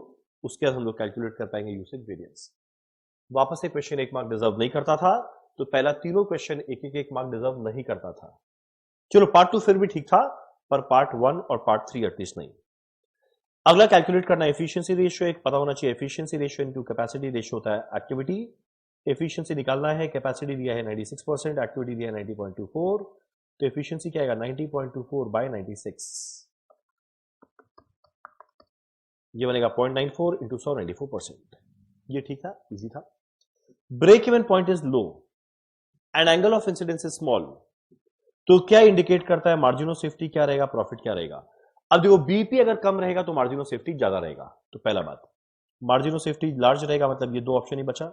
उसके बाद हम लोग कैलकुलेट कर पाएंगे यूसेज वेरिएंस। वापस से क्वेश्चन 1 मार्क डिजर्व नहीं करता था, तो पहला तीनों क्वेश्चन 1 मार्क डिजर्व नहीं करता था। चलो पार्ट 2 फिर भी ठीक था, पर पार्ट 1 और पार्ट 3 एटलीस्ट नहीं। अगला कैलकुलेट करना एफिशिएंसी रेशियो, एक पता होना चाहिए efficiency ratio into capacity ratio होता है एक्टिविटी। एफिशिएंसी निकालना है, कैपेसिटी दिया है 96%, एक्टिविटी दिया है 90.24, तो एफिशिएंसी क्या आएगा 90.24 बाय 96, ये बनेगा 0.94 इंटू 100 94%। ये ठीक था, इजी था। Break even point is low and angle of incidence is small, तो क्या इंडिकेट करता है मार्जिन ऑफ सेफ्टी क्या रहेगा, प्रॉफिट क्या रहेगा। अब देखो बीपी अगर कम रहेगा तो मार्जिन ऑफ सेफ्टी ज्यादा रहेगा, तो पहला बात मार्जिन ऑफ सेफ्टी लार्ज रहेगा, मतलब ये 2 ऑप्शन ही बचा।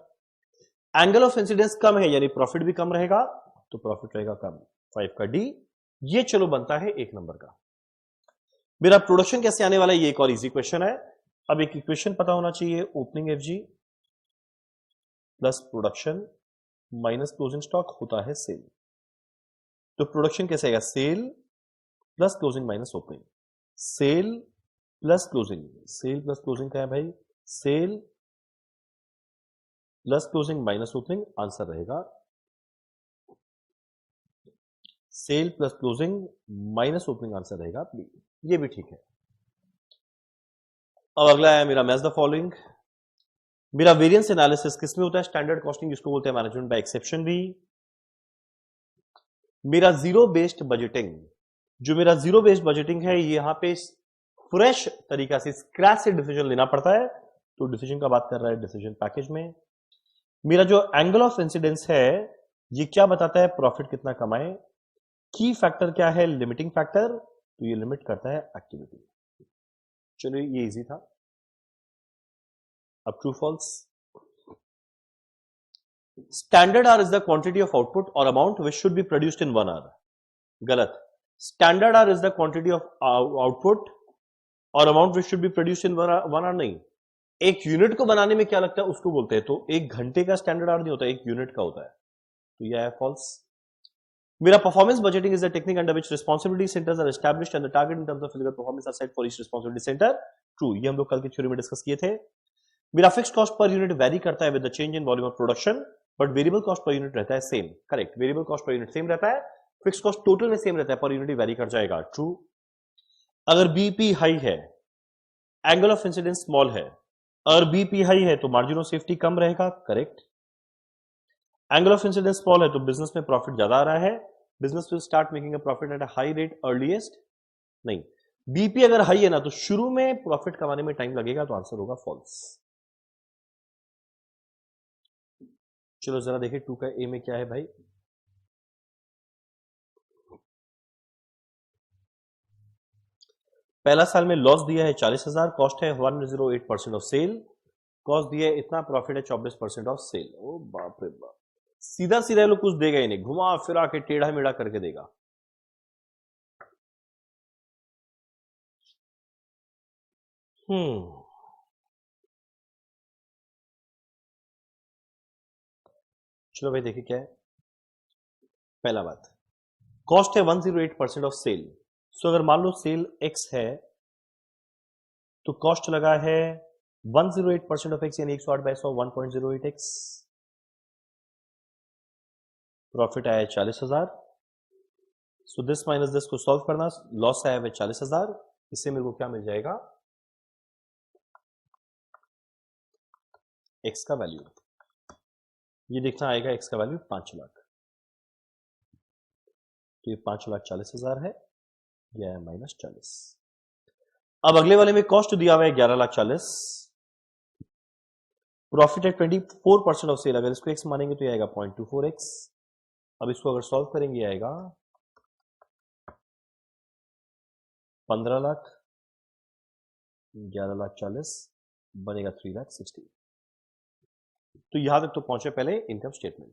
एंगल ऑफ इंसिडेंस कम है यानी प्रॉफिट भी कम रहेगा, तो प्रॉफिट रहेगा कम, 5 का डी ये चलो बनता है 1 नंबर का। मेरा प्रोडक्शन कैसे आने वाला है, ये एक और इजी क्वेश्चन है। अब एक इक्वेशन पता होना चाहिए, opening FG plus production minus closing stock होता है सेल। तो प्रोडक्शन कैसे आएगा, sale plus closing minus opening, sale plus closing, sale plus closing क्या है भाई, sale plus closing minus opening, answer रहेगा sale plus closing minus opening, answer रहेगा बी। ये भी ठीक है। अब अगला है मेरा मैच द फॉलोइंग। मेरा वेरिएंस एनालिसिस किसमें होता है, स्टैंडर्ड कॉस्टिंग जिसको बोलते हैं मैनेजमेंट बाय एक्सेप्शन भी। मेरा जीरो बेस्ड बजटिंग, जो मेरा जीरो बेस्ड बजटिंग है, ये यहां पे फ्रेश तरीका से स्क्रैच से डिसीजन लेना पड़ता है, तो डिसीजन का बात कर रहा है डिसीजन पैकेज में। मेरा जो एंगल ऑफ इंसिडेंस है, ये क्या बताता है, प्रॉफिट कितना कमाए। की फैक्टर क्या है, लिमिटिंग फैक्टर, तो ये लिमिट करता है एक्टिविटी। चलिए ये इजी था। अब true false. Standard hour is the quantity of output और amount which should be produced in 1 hour. गलत। Standard hour is the quantity of output और amount which should be produced in 1 hour नहीं। एक unit को बनाने में क्या लगता है उसको बोलते हैं, तो 1 घंटे का स्टैंडर्ड आवर नहीं होता, 1 यूनिट का होता है, तो यह है फॉल्स। मेरा performance budgeting is the technique under which responsibility centres are established and the target in terms of physical performance are set for each responsibility centre. True, ये हम लोग कल की थ्योरी में डिस्कस किए थे। मेरा fixed cost per unit very करता है with the change in volume of production, but variable cost per unit रहता है same. Correct, variable cost per unit same रहता है, फिक्स्ड कॉस्ट टोटल में सेम रहता है, पर यूनिट वेरी कर जाएगा। ट्रू। अगर बीपी हाई है, एंगल ऑफ इंसिडेंस स्मॉल है, अगर बीपी हाई है तो मार्जिन ऑफ सेफ्टी कम रहेगा। Correct. Angle of incidence small है तो बिजनेस में प्रॉफिट ज्यादा आ रहा है, business will start making a profit at a high rate earliest. नहीं, बीपी अगर हाई है ना तो शुरू में प्रॉफिट कमाने में टाइम लगेगा, तो आंसर होगा फॉल्स। चलो जरा देखिए 2 का ए में क्या है भाई। पहला साल में लॉस दिया है 40,000, कॉस्ट है 108% ऑफ सेल, कॉस्ट दिया है इतना, प्रॉफिट है 24% ऑफ सेल। ओ बाप रे बाप, सीधा सीधा लोग कुछ देगा ही नहीं, घुमा फिरा के टेढ़ा मेढ़ा करके देगा। चलो भाई देखिए क्या है। पहला बात, कॉस्ट है 108% ऑफ सेल। सो अगर मान लो सेल एक्स है तो कॉस्ट लगा है 108% ऑफ एक्स, यानी 108/100 1.08x। प्रॉफिट आया है 40,000। सो दिस माइनस दिस को सॉल्व करना, लॉस आया है 40,000, इससे मेरे को क्या मिल जाएगा, एक्स का वैल्यू। ये देखना आएगा एक्स का वैल्यू 5 लाख, तो ये 5,40,000 है, यह है -40। अब अगले वाले में कॉस्ट दिया हुआ है 11,40,000, प्रॉफिट है 24% ऑफ सेल। अगर इसको एक्स मानेंगे तो ये आएगा 0.24x। अब इसको अगर सॉल्व करेंगे आएगा 15 लाख, 11,40,000 बनेगा 3,60,000। तो यहां तक तो पहुंचे पहले इनकम स्टेटमेंट।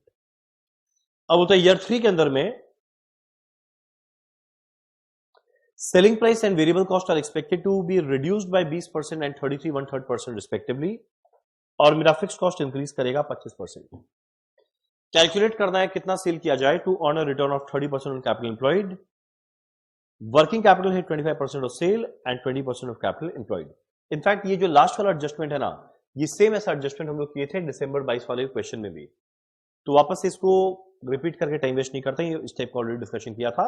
अब होता है ईयर 3 के अंदर में selling price and variable cost are expected to be reduced by 20% and 33 1/3% respectively, और मेरा फिक्स कॉस्ट इंक्रीज करेगा 25%। कैलकुलेट करना है कितना सेल किया जाए to earn a return of 30% on capital employed. Working capital है 25% of sale and 20% of capital employed. In fact ये जो लास्ट वाला एडजस्टमेंट है ना, ये सेम ऐसा एडजस्टमेंट हम लोग किए थे दिसंबर 22 वाले क्वेश्चन में भी, तो वापस से इसको रिपीट करके टाइम वेस्ट नहीं करते, ये इस टाइप का ऑलरेडी डिस्कशन किया था।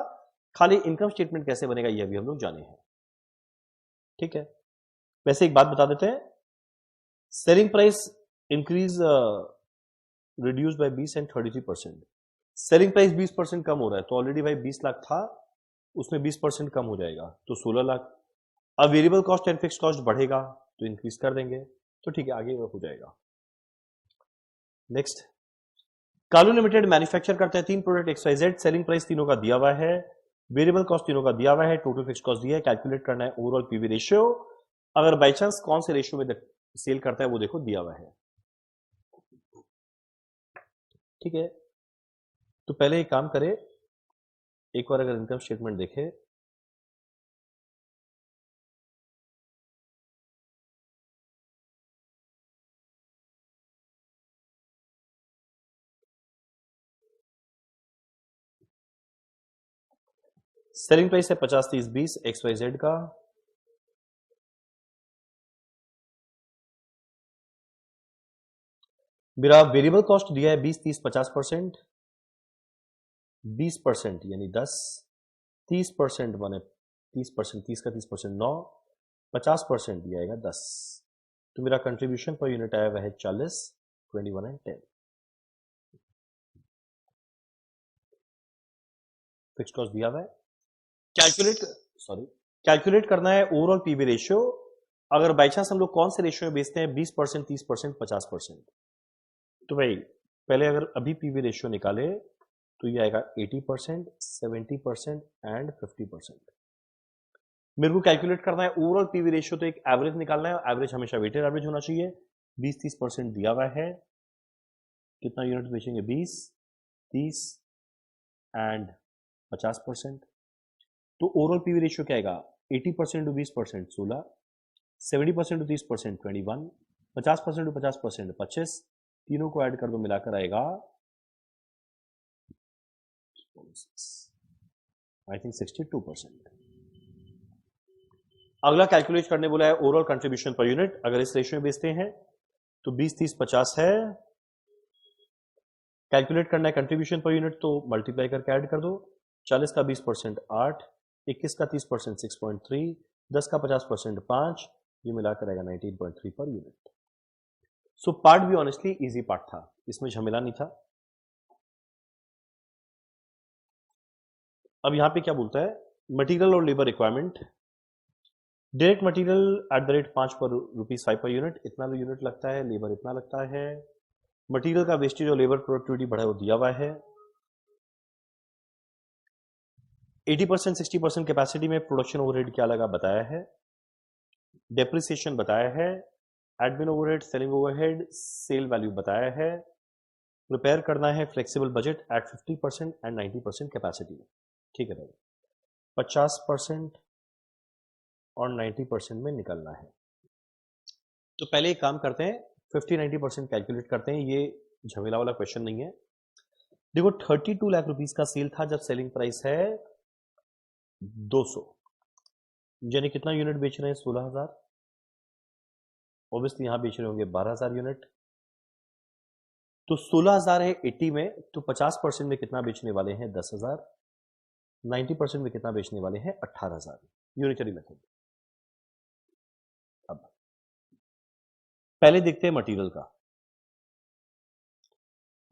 खाली इनकम स्टेटमेंट कैसे बनेगा ये अभी हम लोग जाने हैं। ठीक है, वैसे एक बात बता देते हैं, selling price increase reduce by 20 and 33%। Selling price 20% कम हो रहा है, तो ऑलरेडी भाई 20 लाख था, उसमें 20% कम हो जाएगा तो 16 लाख। अब variable cost and fix cost बढ़ेगा तो इंक्रीज कर देंगे, तो ठीक है आगे हो जाएगा। नेक्स्ट, कालू लिमिटेड मैन्युफैक्चर करता है 3 प्रोडक्ट XYZ, सेलिंग प्राइस तीनों का दिया हुआ है, वेरिएबल कॉस्ट तीनों का दिया हुआ है, टोटल फिक्स कॉस्ट दिया है, कैलकुलेट करना है ओवरऑल पीवी रेशियो। अगर बाई चांस कौन से रेशियो में सेल करता है वो देखो दिया हुआ है। ठीक है, तो पहले एक काम करें, एक बार अगर इनकम स्टेटमेंट देखें, सेलिंग प्राइस है 50 30 20 XYZ का, मेरा वेरिएबल कॉस्ट दिया है 20 30 50%, 20% यानी 10, 30% माने 30%, 30 का 30% 9, 50% दिया आएगा 10, तो मेरा कंट्रीब्यूशन पर यूनिट आया वह है 40, 21 एंड 10। फिक्स्ड कॉस्ट दिया हुआ है, कैलकुलेट करना है ओवरऑल पीवी रेशियो। अगर बाई चांस हम लोग कौन से रेशियो में बेचते हैं, 20%, 30%, 50%, तो भाई पहले अगर अभी पीवी रेशियो निकाले तो ये आएगा 80%, 70% एंड 50%। मेरे को कैलकुलेट करना है ओवरऑल पीवी रेशियो, तो एक एवरेज निकालना है, एवरेज हमेशा वेटेड एवरेज होना चाहिए। 20-30% दिया हुआ है, कितना यूनिट बेचेंगे, 20, 30 एंड 50%, तो ओवरऑल पीवी रेशियो क्या आएगा, 80% टू 20% 16, 70% टू 30% 21, 50% टू 50% 25, तीनों को ऐड कर दो मिलाकर आएगा आई थिंक 62%। अगला कैलकुलेट करने बोला है ओवरऑल कंट्रीब्यूशन पर यूनिट। अगर इस रेशियो में बेचते हैं तो 20 30 50 है, कैलकुलेट करना है कंट्रीब्यूशन पर यूनिट, तो मल्टीप्लाई करके ऐड कर दो। 40 का 20% 8, 21 का 30% 6.3, 10 का 50% 5, ये मिलाकर आएगा 19.3 पर यूनिट। सो पार्ट भी ऑनेस्टली इजी पार्ट था, इसमें झमेला नहीं था। अब यहां पे क्या बोलता है, मटेरियल और labour requirement. Direct material at the rate 5 पर ₹5 पर यूनिट, इतना भी यूनिट लगता है, लेबर इतना लगता है। मटेरियल का वेस्टेज और लेबर प्रोडक्टिविटी बढ़ा वो दिया हुआ है। 80% 60% कैपेसिटी में प्रोडक्शन ओवरहेड क्या लगा बताया है, डेप्रिसिएशन बताया है, admin overhead, selling overhead, sale value बताया है। प्रिपेयर करना है flexible budget at 50% and 90% capacity. ठीक है भाई, 50% और 90% में निकलना है। तो पहले एक काम करते हैं, 50-90% कैलकुलेट करते हैं, ये झमेला वाला क्वेश्चन नहीं है। देखो 32 लाख रुपीस का सेल था जब सेलिंग प्राइस है 200, यानी कितना यूनिट बेच रहे हैं, 16,000। ऑब्वियसली यहां बेच रहे होंगे 12,000 यूनिट, तो 16,000 है 80 में, तो 50% में कितना बेचने वाले हैं, 10,000। 90% में कितना बेचने वाले हैं, 18,000। Unitary method. अब पहले देखते हैं मटेरियल का।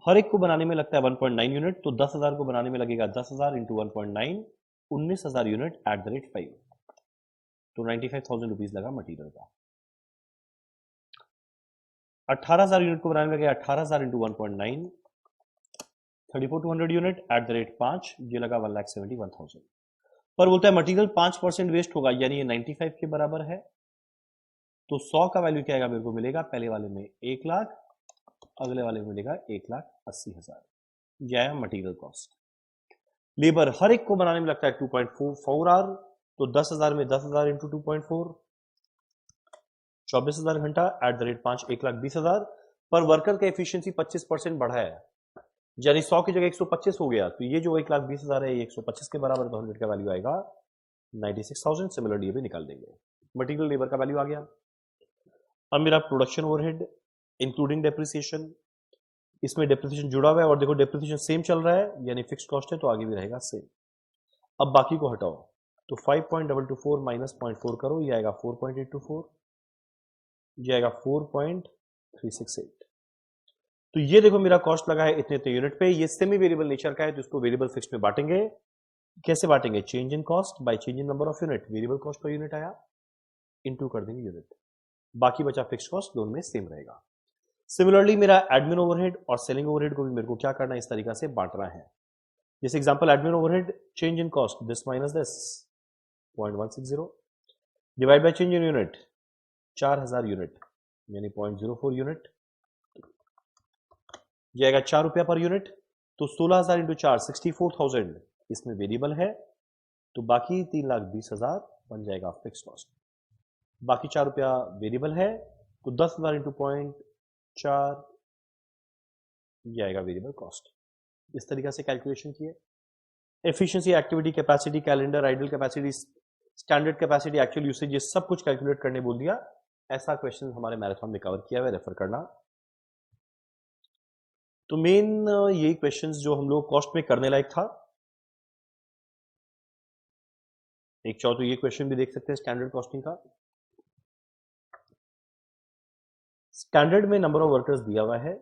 हर एक को बनाने में लगता है 1.9 यूनिट, तो 10,000 को बनाने में लगेगा 10,000 into 1.9, 19,000 unit at the rate 5, तो 95,000 रुपीज लगा मटेरियल का। 18,000 यूनिट को बनाने में लगेगा 18,000 into 1.9, 34,200 unit at the rate 5, ये लगा 1,71,000। पर बोलता है मटेरियल 5% वेस्ट होगा, यानी ये 95 के बराबर है, तो 100 का वैल्यू क्या आएगा, मेरे को मिलेगा पहले वाले में 1 लाख, अगले वाले में मिलेगा 1,80,000। यह है मटेरियल कॉस्ट। लेबर हर एक को बनाने में लगता है 2.4 आवर, तो 10,000 में 10,000 इंटू 2.4, 24,000 घंटा एट द रेट 5, 1,20,000। पर वर्कर का एफिशिएंसी 25% बढ़ा है, यानी 100 की जगह 125 हो गया, तो ये जो 1,20,000 है ये 125 के बराबर, तो 100 का वैल्यू आएगा 96,000। सिमिलरली ये भी निकाल देंगे। मटेरियल लेबर का वैल्यू आ गया। अब मेरा प्रोडक्शन ओवरहेड इंक्लूडिंग डेप्रिसिएशन, इसमें डेप्रिसिएशन जुड़ा हुआ है, और देखो डेप्रिसिएशन सेम चल रहा है, यानी फिक्स्ड कॉस्ट है, तो आगे भी रहेगा सेम। अब बाकी को हटाओ, तो 5.224 माइनस 0.4 करो, ये आएगा 4.824, ये आएगा 4.368। तो ये देखो मेरा कॉस्ट लगा है इतने यूनिट पे। ये सेमी वेरिएबल नेचर का है, तो इसको वेरिएबल फिक्स में बांटेंगे। कैसे बांटेंगे, change in cost by change in number of unit. Variable cost per unit आया, इनटू कर देंगे यूनिट, बाकी बचा फिक्स कॉस्ट, दोनों में सेम रहेगा। सिमिलरली मेरा एडमिन ओवरहेड और सेलिंग ओवरहेड को भी मेरे को क्या करना है, इस तरीका से बांटना है। जैसे example admin overhead, change in cost this minus this 0.160 divide by change in unit 4,000 unit, यानी 0.04 यूनिट, ये आएगा 4 रुपया पर यूनिट। तो 16,000 इंटू 4 64,000 इसमें वेरिएबल है, तो बाकी 3,20,000 बन जाएगा फिक्स कॉस्ट। बाकी 4 रुपया वेरिएबल है, तो 10,000 इंटू 0.4 ये आएगा वेरिएबल कॉस्ट। इस तरीके से कैलकुलेशन किए। Efficiency, activity, capacity, calendar, idle capacity, standard capacity, actual usage, ये सब कुछ कैलकुलेट करने बोल दिया। ऐसा क्वेश्चन हमारे मैराथन में कवर किया हुआ है, रेफर करना। तो मेन यही क्वेश्चंस जो हम लोग कॉस्ट में करने लायक था। एक चाहो तो ये क्वेश्चन भी देख सकते हैं स्टैंडर्ड कॉस्टिंग का। स्टैंडर्ड में नंबर ऑफ वर्कर्स दिया हुआ है,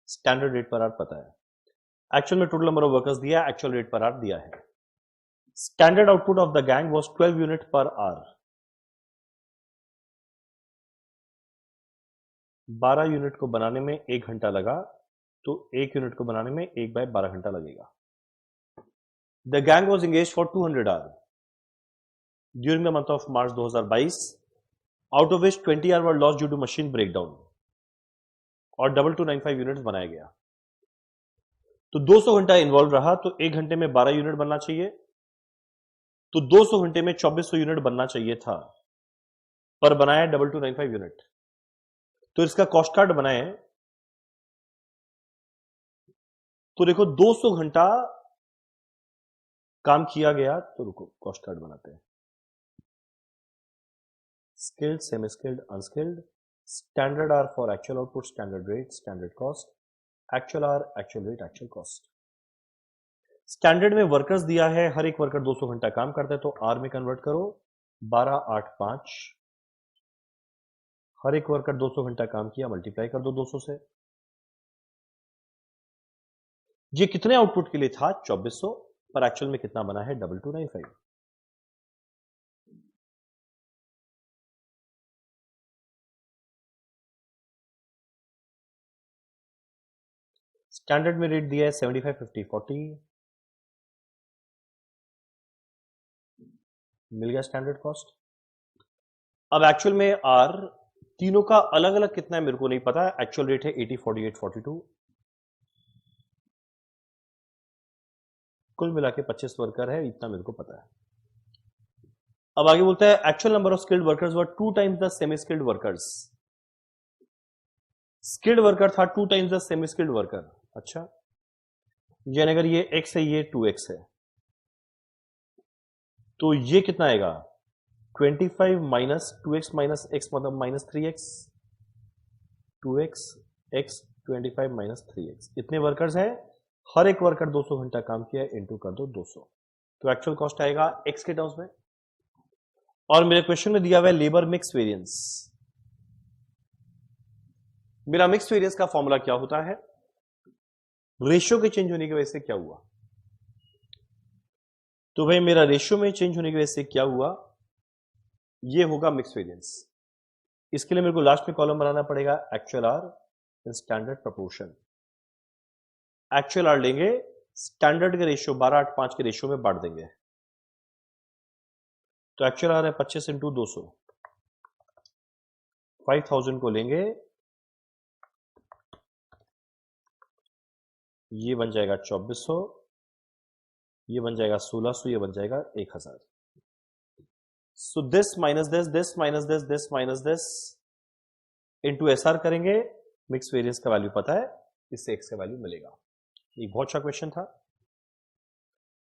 स्टैंडर्ड रेट पर आवर पता है। एक्चुअल में टोटल नंबर ऑफ वर्कर्स दिया, एक्चुअल रेट पर आवर दिया है। Standard output of the gang was 12 unit per hour. 12 unit को बनाने में 1 घंटा लगा, तो 1 यूनिट को बनाने में 1/12 घंटा लगेगा। The gang was engaged for 200 hour during the month of March 2022, out of which 20 hour were lost due to machine breakdown, और 2295 यूनिट्स बनाया गया। तो 200 घंटा इन्वॉल्व रहा, तो 1 घंटे में 12 यूनिट बनना चाहिए, तो 200 घंटे में 2400 यूनिट बनना चाहिए था, पर बनाया 2295 यूनिट। तो इसका कॉस्ट कार्ड बनाए, तो देखो 200 घंटा काम किया गया, तो रुको कॉस्ट कार्ड बनाते हैं। Skilled, semi skilled, unskilled, standard hour for actual output, standard rate, standard cost, actual hour, actual rate, actual cost. Standard में वर्कर्स दिया है, हर एक वर्कर 200 घंटा काम करता है, तो आर में कन्वर्ट करो 12/8/5। हर एक वर्कर 200 घंटा काम किया, मल्टीप्लाई कर दो 200 से। ये कितने आउटपुट के लिए था? 2400, पर एक्चुअल में कितना बना है? 2295। स्टैंडर्ड में रेट दिया है 75, 50, 40, मिल गया स्टैंडर्ड कॉस्ट। अब एक्चुअल में आर तीनों का अलग अलग कितना है मेरे को नहीं पता, एक्चुअल रेट है 80, 48, 42, कुल मिला के 25 वर्कर है, इतना मेरे को पता है। अब आगे बोलता है actual number of skilled workers were 2 times the semi skilled workers. Skilled worker था 2 times the semi skilled worker. अच्छा, यानी अगर ये x है, ये 2x है, तो ये कितना आएगा? 25 माइनस 2x माइनस x मतलब minus 3x, 2x x 25 minus 3x। इतने वर्कर्स हैं, हर एक वर्कर 200 घंटा काम किया, इंटू कर दो 200, तो एक्चुअल कॉस्ट आएगा x के टर्म्स में। और मेरे क्वेश्चन में दिया हुआ है लेबर मिक्स वेरिएंस। मेरा मिक्स वेरिएंस का फॉर्मूला क्या होता है? रेशियो के चेंज होने की वजह से क्या हुआ? तो भाई मेरा रेशियो में चेंज होने की वजह से क्या हुआ? ये होगा मिक्स वेरिएंस। इसके लिए मेरे को लास्ट में कॉलम बनाना पड़ेगा actual hour in standard proportion. Actual hour लेंगे, स्टैंडर्ड के रेशियो 12/8/5 के रेशियो में बांट देंगे, तो एक्चुअल आर है 25 इंटू 200, 5000 को लेंगे, ये बन जाएगा 2400, ये बन जाएगा 1600, ये बन जाएगा 1000। So this minus this, this minus this, this minus this, into SR करेंगे, मिक्स वेरिएंस का वैल्यू पता है, इससे एक्स का वैल्यू मिलेगा। ये बहुत अच्छा क्वेश्चन था।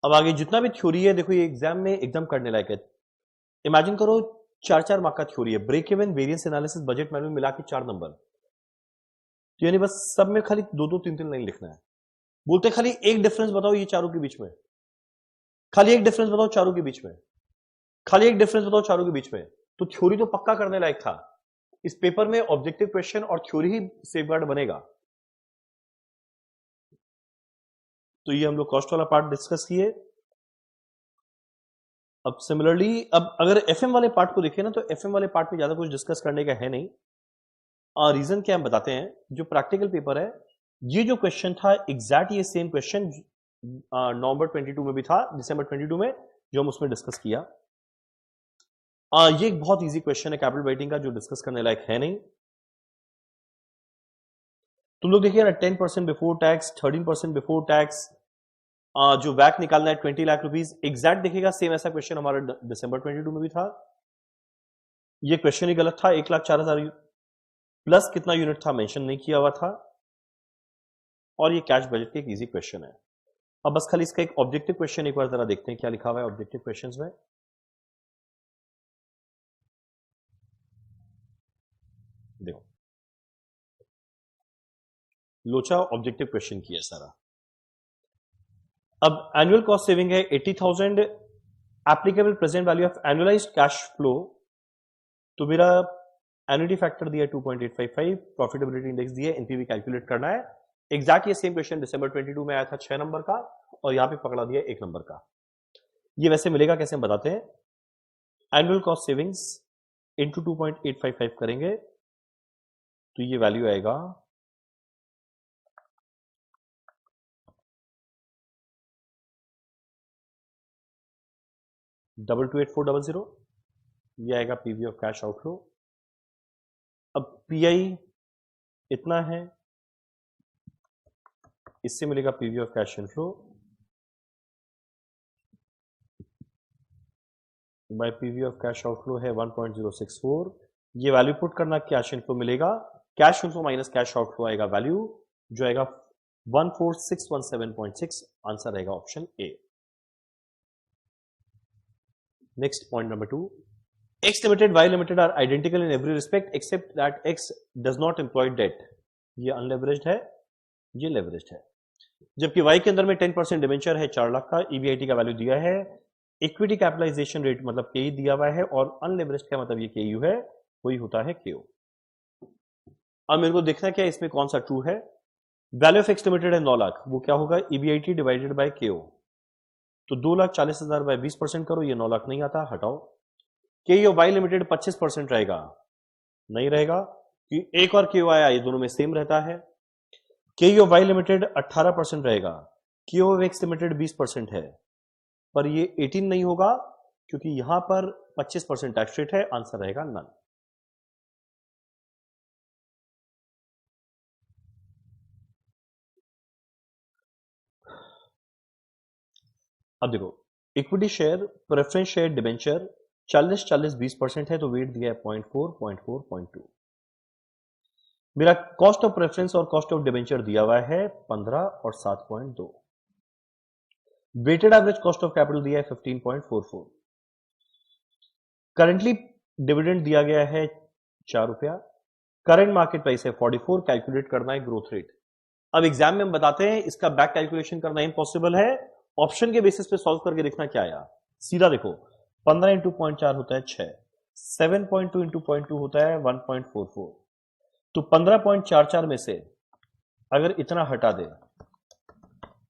अब आगे जितना भी थ्योरी है, देखो ये एग्जाम में एकदम करने लायक है। इमेजिन करो 4-4 मार्क का थ्योरी है, break even, variance analysis, budget manual मिला के 4 नंबर, तो यानी बस सब में खाली 2-2, 3-3 लाइन लिखना है। बोलते खाली एक डिफरेंस बताओ ये चारों के बीच में, खाली एक डिफरेंस बताओ चारों के बीच में, खाली एक डिफरेंस बताओ चारों के बीच में, तो थ्योरी तो पक्का करने लायक था। इस पेपर में ऑब्जेक्टिव क्वेश्चन और थ्योरी ही सेफगार्ड बनेगा। तो ये हम लोग कॉस्ट वाला पार्ट डिस्कस किए। अब सिमिलरली अब अगर एफएम वाले पार्ट को देखें ना, तो एफएम वाले पार्ट में ज्यादा कुछ डिस्कस करने का है नहीं। रीजन क्या हम बताते हैं, जो प्रैक्टिकल पेपर है, ये जो क्वेश्चन था एग्जैक्ट ये सेम क्वेश्चन नवंबर 22 में भी था, दिसंबर 22 में जो हम उसमें डिस्कस किया। ये एक बहुत इजी क्वेश्चन है कैपिटल वेटिंग का, जो डिस्कस करने लायक है नहीं। तुम लोग देखिए ना, 10% बिफोर टैक्स, 13% बिफोर टैक्स, जो वैक निकालना है 20 लाख रुपीज, एग्जैक्ट देखिएगा सेम ऐसा क्वेश्चन हमारा दिसंबर 22 में भी था। ये क्वेश्चन ही गलत था, 1,04,000 प्लस कितना यूनिट था मेंशन नहीं किया हुआ था, और ये कैश बजट का एक इजी क्वेश्चन है। अब बस खाली इसका एक ऑब्जेक्टिव क्वेश्चन एक बार जरा देखते हैं क्या लिखा हुआ है ऑब्जेक्टिव क्वेश्चंस में। देखो लोचा ऑब्जेक्टिव क्वेश्चन किया सारा। अब एनुअल कॉस्ट सेविंग है 80,000, applicable present value of annualised cash flow, तो मेरा एनुअलिटी फैक्टर दिया 2.855, प्रॉफिटेबिलिटी इंडेक्स दिया, एनपीवी कैलकुलेट करना है। एग्जैक्ट ये सेम क्वेश्चन दिसंबर 22 में आया था 6 नंबर का, और यहां पे पकड़ा दिया 1 नंबर का। ये वैसे मिलेगा कैसे हम बताते हैं। एनुअल कॉस्ट सेविंग्स इंटू 2.855 करेंगे तो ये वैल्यू आएगा 228400, ये आएगा पीवी ऑफ कैश आउटफ्लो। अब पीआई इतना है, इससे मिलेगा PV of cash inflow by PV of cash outflow है 1.064। ये वैल्यू पुट करना, कैश इनफ्लो मिलेगा, cash inflow minus cash outflow आएगा वैल्यू जो आएगा 14617.6, आंसर रहेगा option A. Next point number 2, X limited, Y limited are identical in every respect except that X does not employ debt। ये अनलेवरेज्ड है, ये leveraged है। जबकि Y के अंदर में 10% डिवेंचर है 4 लाख का, EBIT का वैल्यू दिया है, इक्विटी कैपिटलाइजेशन रेट मतलब KE दिया हुआ है, और अनलेवरेज्ड का मतलब ये KU है, वही होता है KO। अब मेरे को देखना क्या इसमें कौन सा ट्रू है। वैल्यू ऑफ X लिमिटेड है 9 लाख, वो क्या होगा EBIT डिवाइडेड बाय KO, तो 2,40,000 बाय 20% करो, ये 9 लाख नहीं आता, हटाओ। KO वाई लिमिटेड 25% रहेगा, नहीं रहेगा कि एक और KO आया, ये दोनों में सेम रहता है। KO वाई लिमिटेड 18% रहेगा, KO एक्स लिमिटेड 20% है, पर ये 18 नहीं होगा क्योंकि यहां पर 25% टैक्स रेट है, आंसर रहेगा नन। अब देखो equity share, preference share, debenture 40-40-20% है, तो वेट दिया है 0.4, 0.4, 0.2। मेरा कॉस्ट ऑफ प्रेफरेंस और कॉस्ट ऑफ डिबेंचर दिया हुआ है 15 और 7.2। Weighted average cost of capital दिया है 15.44। करंटली डिविडेंड दिया गया है 4 रुपया, करंट मार्केट प्राइस है 44, कैलकुलेट करना है ग्रोथ रेट। अब एग्जाम में हम बताते हैं इसका बैक कैलकुलेशन करना इम्पॉसिबल है, ऑप्शन के बेसिस पे सॉल्व करके देखना क्या आया। सीधा देखो 15 इंटू 0.4 होता है 6, 7.2 इंटू 0.2 होता है 1.44, तो 15.44 में से अगर इतना हटा दे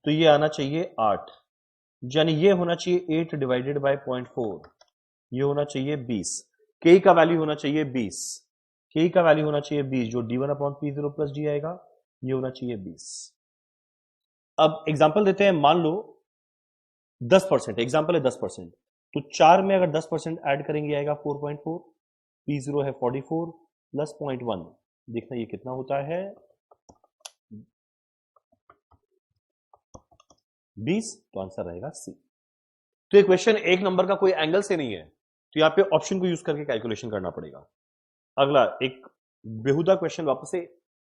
तो ये आना चाहिए 8, यानी ये होना चाहिए 8 डिवाइडेड बाय 0.4, ये होना चाहिए 20। के का वैल्यू होना चाहिए 20, के का वैल्यू होना चाहिए 20, जो d1 upon p0 plus D आएगा, ये होना चाहिए 20। अब एग्जांपल देते हैं, मान लो 10%, एग्जांपल है 10%, तो 4 में अगर 10% ऐड करेंगे आएगा 4.4, p0 है 44 प्लस 0.1, देखना ये कितना होता है 20, तो आंसर रहेगा सी। तो ये क्वेश्चन एक नंबर का कोई एंगल से नहीं है, तो यहां पे ऑप्शन को यूज करके कैलकुलेशन करना पड़ेगा। अगला एक बेहुदा क्वेश्चन वापस से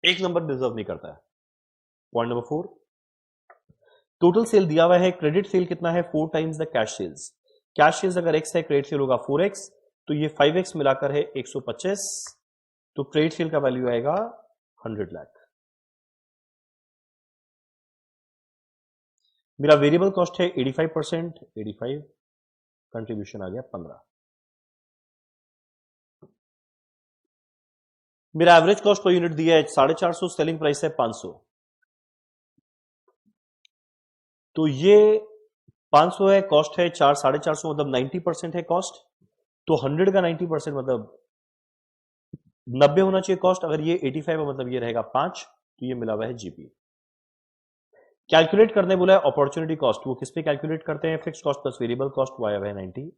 एक नंबर डिजर्व नहीं करता है। पॉइंट नंबर 4, टोटल सेल दिया हुआ है, क्रेडिट सेल कितना है 4 times the cash sales. Cash sales अगर x है, क्रेडिट सेल होगा 4x, तो ये 5x मिलाकर है 125, तो क्रेडिट सेल का वैल्यू आएगा 100 लाख। मेरा वेरिएबल कॉस्ट है 85%, 85 कंट्रीब्यूशन आ गया 15। मेरा एवरेज कॉस्ट पर यूनिट दिया है 450, सेलिंग प्राइस है 500, तो ये 500 है, कॉस्ट है 450, मतलब 90% है कॉस्ट, तो 100 का 90% मतलब 90 होना चाहिए कॉस्ट। अगर ये 85 है मतलब ये रहेगा 5, तो ये मिला हुआ है जीपी। कैलकुलेट करने बोला है अपॉर्चुनिटी कॉस्ट, वो किस पे कैलकुलेट करते हैं, fix cost plus variable cost, Y है 90,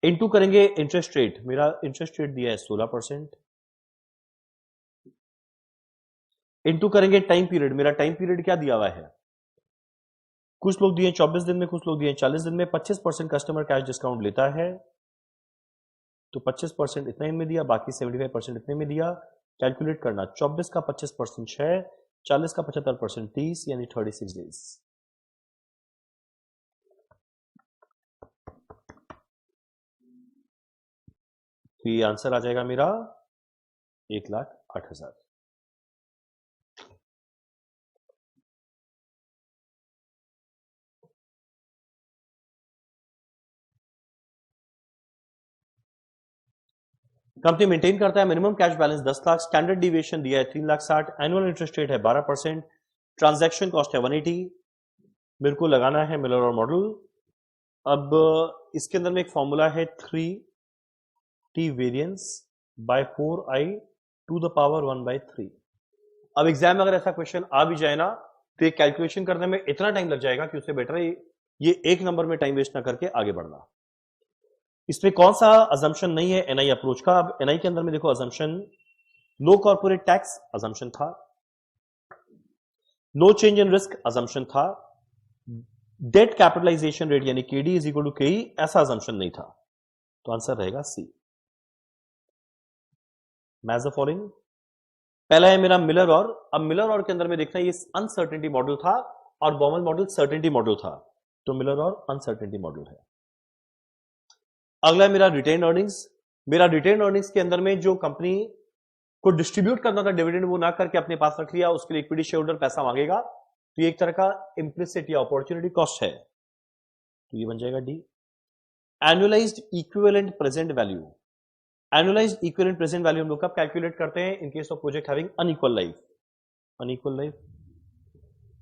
इनटू करेंगे इंटरेस्ट रेट, मेरा इंटरेस्ट रेट दिया है 16%, इनटू करेंगे टाइम पीरियड, मेरा टाइम पीरियड क्या दिया हुआ है कुछ लोग दिए 24 दिन में, कुछ लोग दिए 40 दिन में। 25% कस्टमर कैश डिस्काउंट लेता है, तो 25% इतने में दिया, बाकी 75% इतने में दिया। कैलकुलेट करना, 24 का 25% 6, 40 का 75% 30, यानी 36 डेज। तो ये आंसर आ जाएगा मेरा 1,08,000। कंपनी मेंटेन करता है minimum cash balance 10 lakh, standard deviation दिया है 3,60,000, एनुअल इंटरेस्ट रेट है 12%, ट्रांजैक्शन कॉस्ट है 180। मेरे को लगाना है मिलर और मॉडल। अब इसके अंदर में एक फॉर्मूला है 3t variance by 4i to the power 1/3। अब एग्जाम में अगर ऐसा क्वेश्चन आ भी जाए ना, तो ये कैलकुलेशन करने में इतना टाइम लग जाएगा कि उससे बेटर है ये एक नंबर में टाइम वेस्ट ना करके आगे बढ़ना। इसमें कौन सा अजम्पशन नहीं है एनआई अप्रोच का? अब एनआई के अंदर में देखो, assumption low corporate tax assumption था, no change in risk assumption था, डेट कैपिटलाइजेशन रेट यानी KD is equal to KE ऐसा अजम्पशन नहीं था। तो आंसर रहेगा सी, मैच द फॉलोइंग। पहला है मेरा मिलर और। अब मिलर और के अंदर में देखना, ये अनसर्टेनिटी मॉडल था और बॉमल मॉडल सर्टेनिटी मॉडल था, तो मिलर और अनसर्टेनिटी मॉडल है। अगला है मेरा रिटेन अर्निंग्स। मेरा रिटेन अर्निंग्स के अंदर में जो कंपनी को डिस्ट्रीब्यूट करना था डिविडेंड, वो ना करके अपने पास रख लिया, उसके लिए इक्विटी शेयर होल्डर पैसा मांगेगा, तो ये एक तरह का इंप्लिसिट या अपॉर्चुनिटी कॉस्ट है, तो ये बन जाएगा D. Annualised equivalent present value. Annualised equivalent present value हम लोग कब कैलकुलेट करते हैं? इन case of project having unequal life. Unequal life.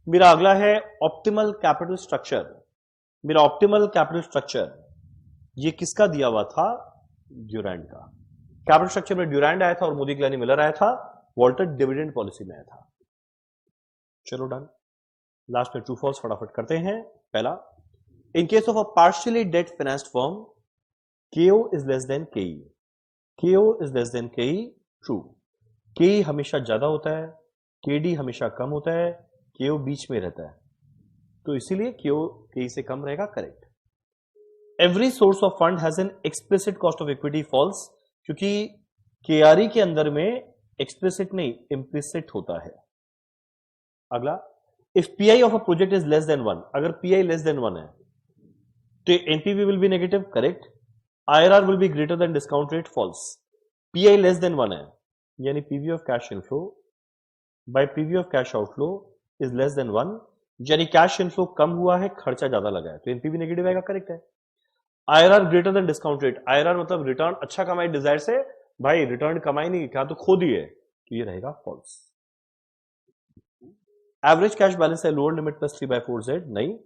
मेरा अगला है ऑप्टिमल कैपिटल स्ट्रक्चर। मेरा ऑप्टिमल कैपिटल स्ट्रक्चर ये किसका दिया हुआ था? ड्यूरैंड का। कैपिटल स्ट्रक्चर में ड्यूरैंड आया था और मोदी ग्लानी मिलर आया था, वॉल्टर डिविडेंड पॉलिसी में आया था। चलो डन। लास्ट में ट्रू फॉल्स फटाफट करते हैं। पहला, in case of a partially debt financed firm, KO is less than KE. KO is less than KE, true. KE हमेशा ज्यादा होता है, केडी हमेशा कम होता है, केओ बीच में रहता है, तो इसीलिए केओ केई से कम रहेगा, correct. Every source of fund has an explicit cost of equity, false, क्योंकि केआरई के अंदर में एक्सप्लिसिट नहीं इम्प्लिसिट होता है। अगला, if PI of a project is less than 1, अगर पीआई लेस देन 1 है तो NPV will be negative, correct. IRR will be greater than discount rate, false. PI less than 1 है, यानी PV of cash inflow by PV of cash outflow is less than 1, यानी cash inflow कम हुआ है, खर्चा ज्यादा लगा है, तो एनपीवी नेगेटिव आएगा, करेक्ट है। IRR greater than discount rate, IRR मतलब रिटर्न अच्छा कमाई डिजायर से, भाई रिटर्न कमाई नहीं, क्या तो खो दिए, तो ये रहेगा फॉल्स। एवरेज कैश बैलेंस है लोअर लिमिट प्लस 3/4z, नहीं,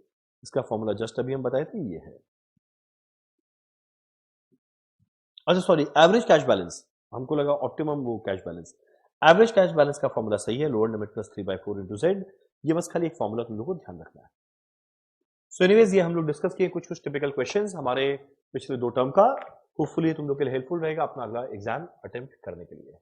इसका फॉर्मूला जस्ट अभी हम बताए थे, ये है। अच्छा सॉरी, एवरेज कैश बैलेंस, हमको लगा ऑप्टिमम वो cash balance. Average cash balance का फॉर्मूला सही है, lower limit plus 3/4 into Z. ये बस खाली एक फॉर्मूला तुम लोग को ध्यान रखना है। सो एनीवेज, ये हम लोग डिस्कस किए कुछ टिपिकल क्वेश्चंस हमारे पिछले 2 टर्म का। होपफुली तुम लोग के लिए हेल्पफुल रहेगा अपना अगला एग्जाम अटेम्प्ट करने के लिए।